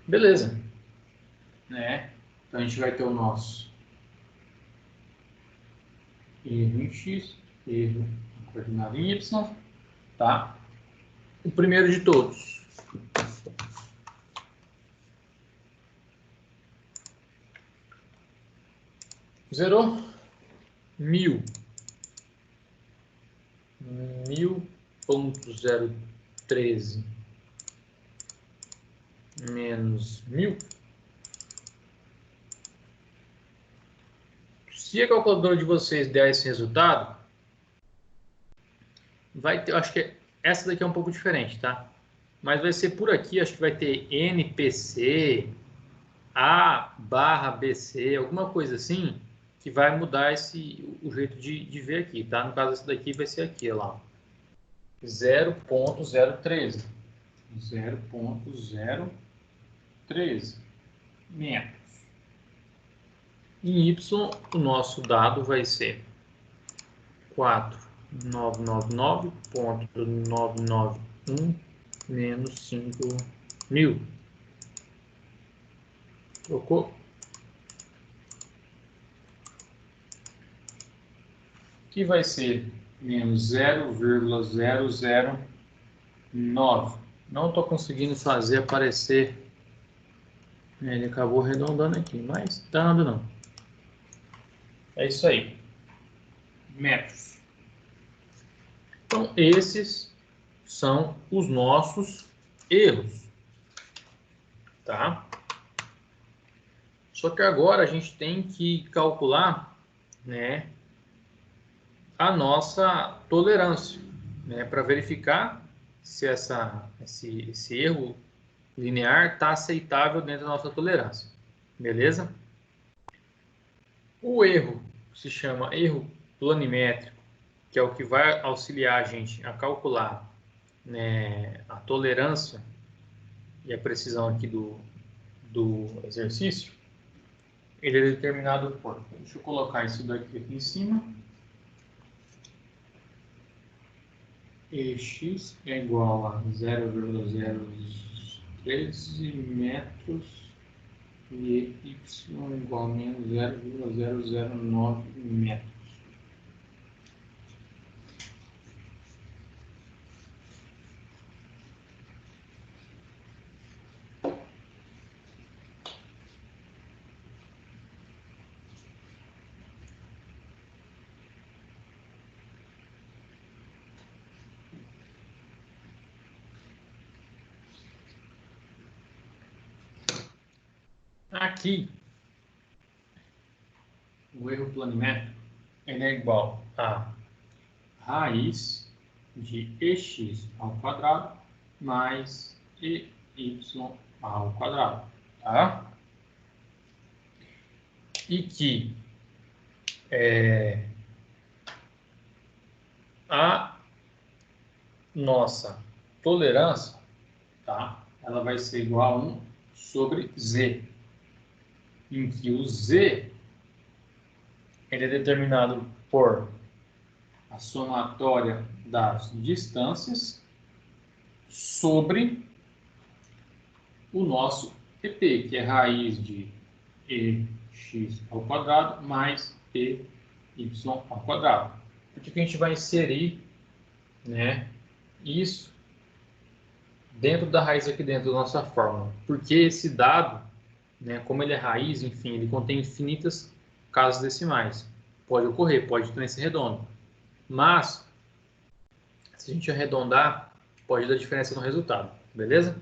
Beleza, né? Então a gente vai ter o nosso erro em x, erro coordenado em y, tá? O primeiro de todos. Zerou? 1000.013 menos 1000. Se a calculadora de vocês der esse resultado, vai ter, acho que essa daqui é um pouco diferente, tá? Mas vai ser por aqui, acho que vai ter NPC, A/BC, alguma coisa assim, que vai mudar o jeito de ver aqui, tá? No caso, essa daqui vai ser aqui, olha lá. 0.013. 0.013 metros. Em Y, o nosso dado vai ser 4.999.991 menos 5.000. Trocou? Que vai ser menos 0,009. Não estou conseguindo fazer aparecer. Ele acabou arredondando aqui, mas tá nada não. É isso aí. Metros. Então, esses são os nossos erros. Tá? Só que agora a gente tem que calcular, né, a nossa tolerância, né, para verificar se esse erro linear está aceitável dentro da nossa tolerância. Beleza? O erro se chama erro planimétrico, que é o que vai auxiliar a gente a calcular, né, a tolerância e a precisão aqui do exercício. Ele é determinado por... Deixa eu colocar isso daqui em cima. EX é igual a 0,013 metros e Y é igual a menos 0,009 metros. Aqui, o erro planimétrico ele é igual a raiz de EX ao quadrado mais EY ao quadrado, tá? E que a nossa tolerância, tá? Ela vai ser igual a 1 sobre Z, em que o Z ele é determinado por a somatória das distâncias sobre o nosso EP, que é raiz de EX ao quadrado mais EY ao quadrado. Por que a gente vai inserir, né, isso dentro da raiz aqui dentro da nossa fórmula? Porque esse dado, né, como ele é raiz, enfim, ele contém infinitas casas decimais. Pode ocorrer, pode também ser redondo. Mas, se a gente arredondar, pode dar diferença no resultado, beleza?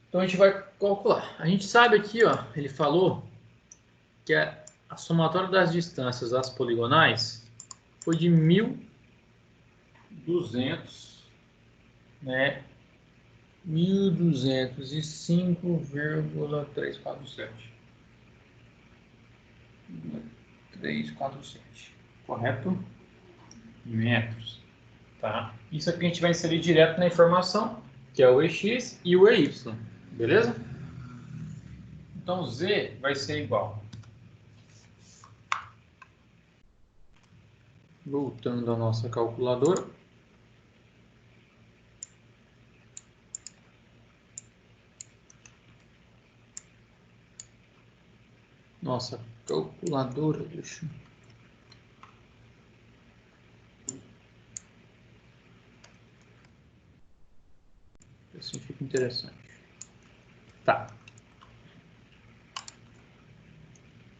Então a gente vai calcular. A gente sabe aqui, ó, ele falou que a somatória das distâncias das poligonais foi de 1.200, né? 1.205,347. 347, correto? Metros, tá? Isso aqui a gente vai inserir direto na informação, que é o EX e o EY, beleza? Então Z vai ser igual. Voltando à nossa calculadora. Nossa calculadora, deixa eu... Assim fica interessante. Tá.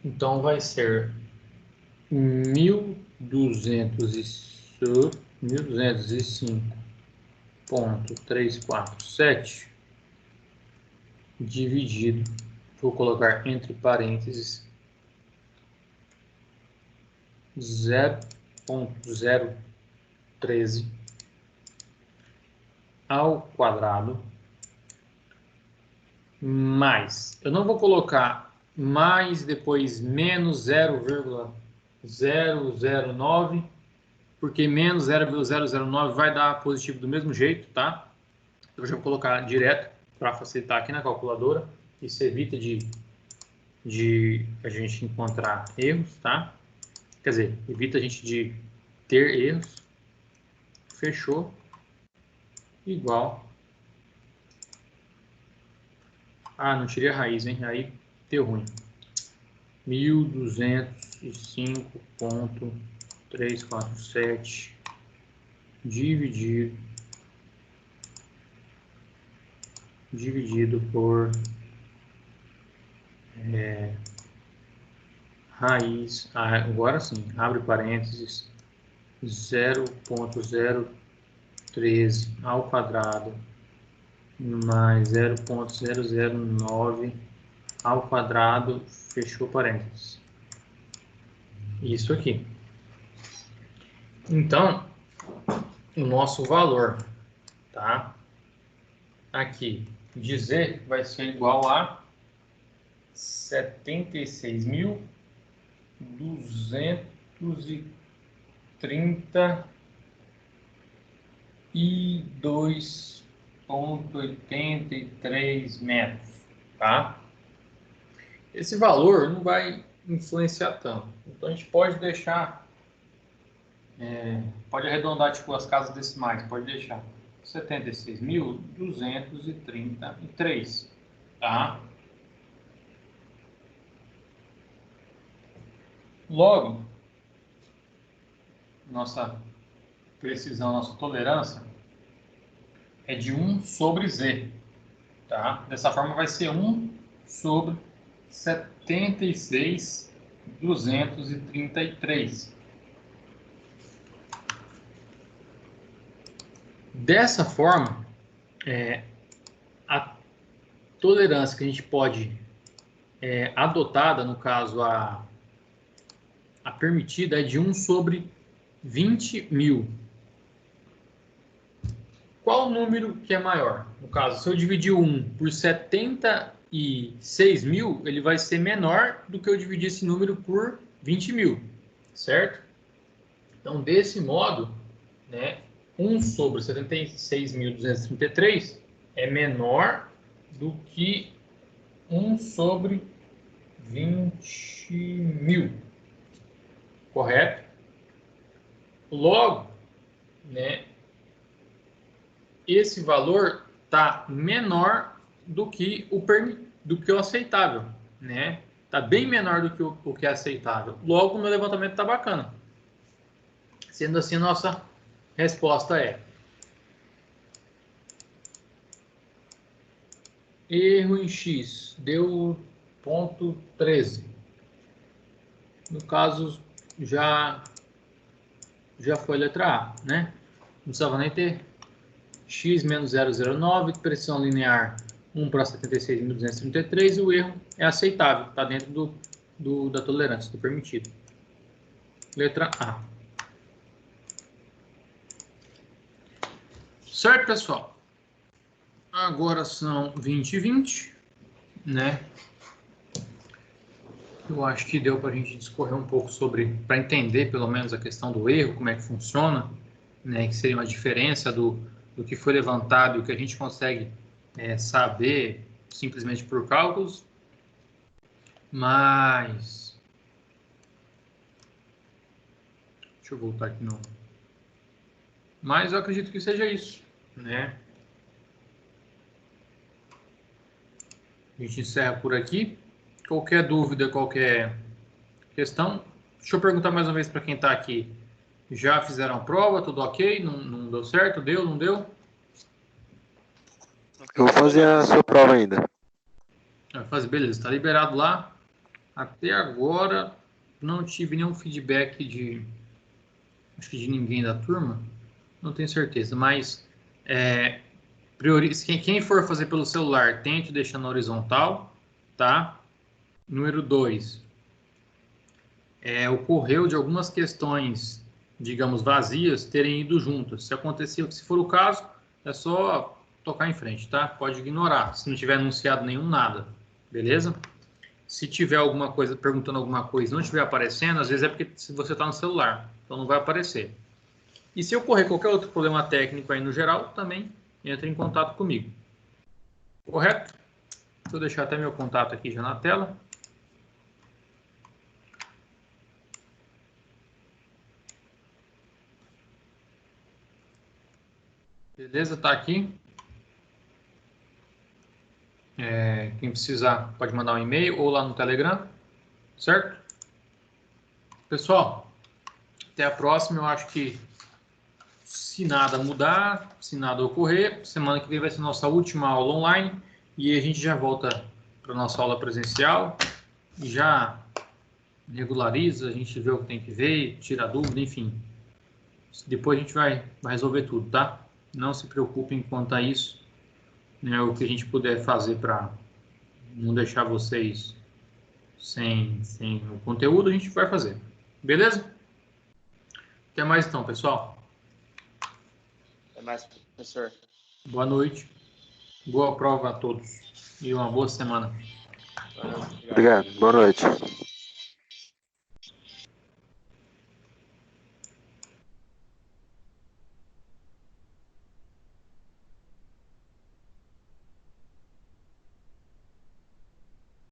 Então vai ser 1.205,347 dividido, vou colocar entre parênteses, 0,013 ao quadrado, mais, eu não vou colocar mais depois menos 0,009, porque menos 0,009 vai dar positivo do mesmo jeito, tá? Eu já vou colocar direto para facilitar aqui na calculadora. Isso evita de a gente encontrar erros, tá? Quer dizer, evita a gente de ter erros. Fechou. Igual. Ah, não tirei a raiz, hein? Aí deu ruim. 1.205,347 dividido por raiz, agora sim, abre parênteses, 0,013 ao quadrado mais 0,009 ao quadrado, fechou parênteses. Isso aqui. Então, o nosso valor, tá? Aqui, de Z vai ser igual a 76.232,83 metros, tá? Esse valor não vai influenciar tanto. Então a gente pode deixar, pode arredondar tipo as casas decimais, pode deixar 76.233, tá? Logo, nossa precisão, nossa tolerância é de 1 sobre Z, tá? Dessa forma vai ser 1 sobre 76.233. Dessa forma, a tolerância que a gente pode adotada, no caso a permitida, é de 1 sobre 20.000. qual número que é maior? No caso, se eu dividir 1 por 76 mil, ele vai ser menor do que eu dividir esse número por 20 mil, certo? Então, desse modo, né, 1 sobre 76.233 é menor do que 1 sobre 20 mil, correto? Logo, né, esse valor está menor do que o aceitável, né? Está bem menor do que o que é aceitável. Logo, o meu levantamento está bacana. Sendo assim, a nossa resposta é: erro em X deu 0,13. No caso, já foi letra A, né? Não precisava nem ter. X menos 0,09, pressão linear 1 para 76.233, e o erro é aceitável, está dentro da tolerância, do permitido. Letra A. Certo, pessoal? Agora são 20h20, né? Eu acho que deu para a gente discorrer um pouco para entender pelo menos a questão do erro, como é que funciona, né? Que seria uma diferença do que foi levantado e o que a gente consegue saber simplesmente por cálculos. Mas deixa eu voltar aqui no. Mas eu acredito que seja isso, né? A gente encerra por aqui. Qualquer dúvida, qualquer questão, deixa eu perguntar mais uma vez para quem está aqui. Já fizeram a prova? Tudo ok? Não deu certo? Deu? Não deu? Eu vou fazer a sua prova ainda. Vai fazer, beleza. Está liberado lá. Até agora não tive nenhum feedback acho que de ninguém da turma. Não tenho certeza, mas quem for fazer pelo celular, tente deixar na horizontal, tá? Número 2. Ocorreu de algumas questões, digamos, vazias, terem ido juntas. Se for o caso, é só tocar em frente, tá? Pode ignorar, se não tiver anunciado nenhum nada, beleza? Se tiver alguma coisa, perguntando alguma coisa e não estiver aparecendo, às vezes é porque você está no celular, então não vai aparecer. E se ocorrer qualquer outro problema técnico aí no geral, também entre em contato comigo. Correto? Vou deixar até meu contato aqui já na tela. Beleza? Tá aqui. Quem precisar pode mandar um e-mail ou lá no Telegram. Certo? Pessoal, até a próxima. Eu acho que se nada mudar, se nada ocorrer, semana que vem vai ser nossa última aula online e a gente já volta para nossa aula presencial e já regulariza, a gente vê o que tem que ver, tira a dúvida, enfim. Depois a gente vai resolver tudo, tá? Não se preocupem quanto a isso, né? O que a gente puder fazer para não deixar vocês sem o conteúdo, a gente vai fazer. Beleza? Até mais então, pessoal. Até mais, professor. Boa noite. Boa prova a todos. E uma boa semana. Boa noite, Obrigado. Boa noite.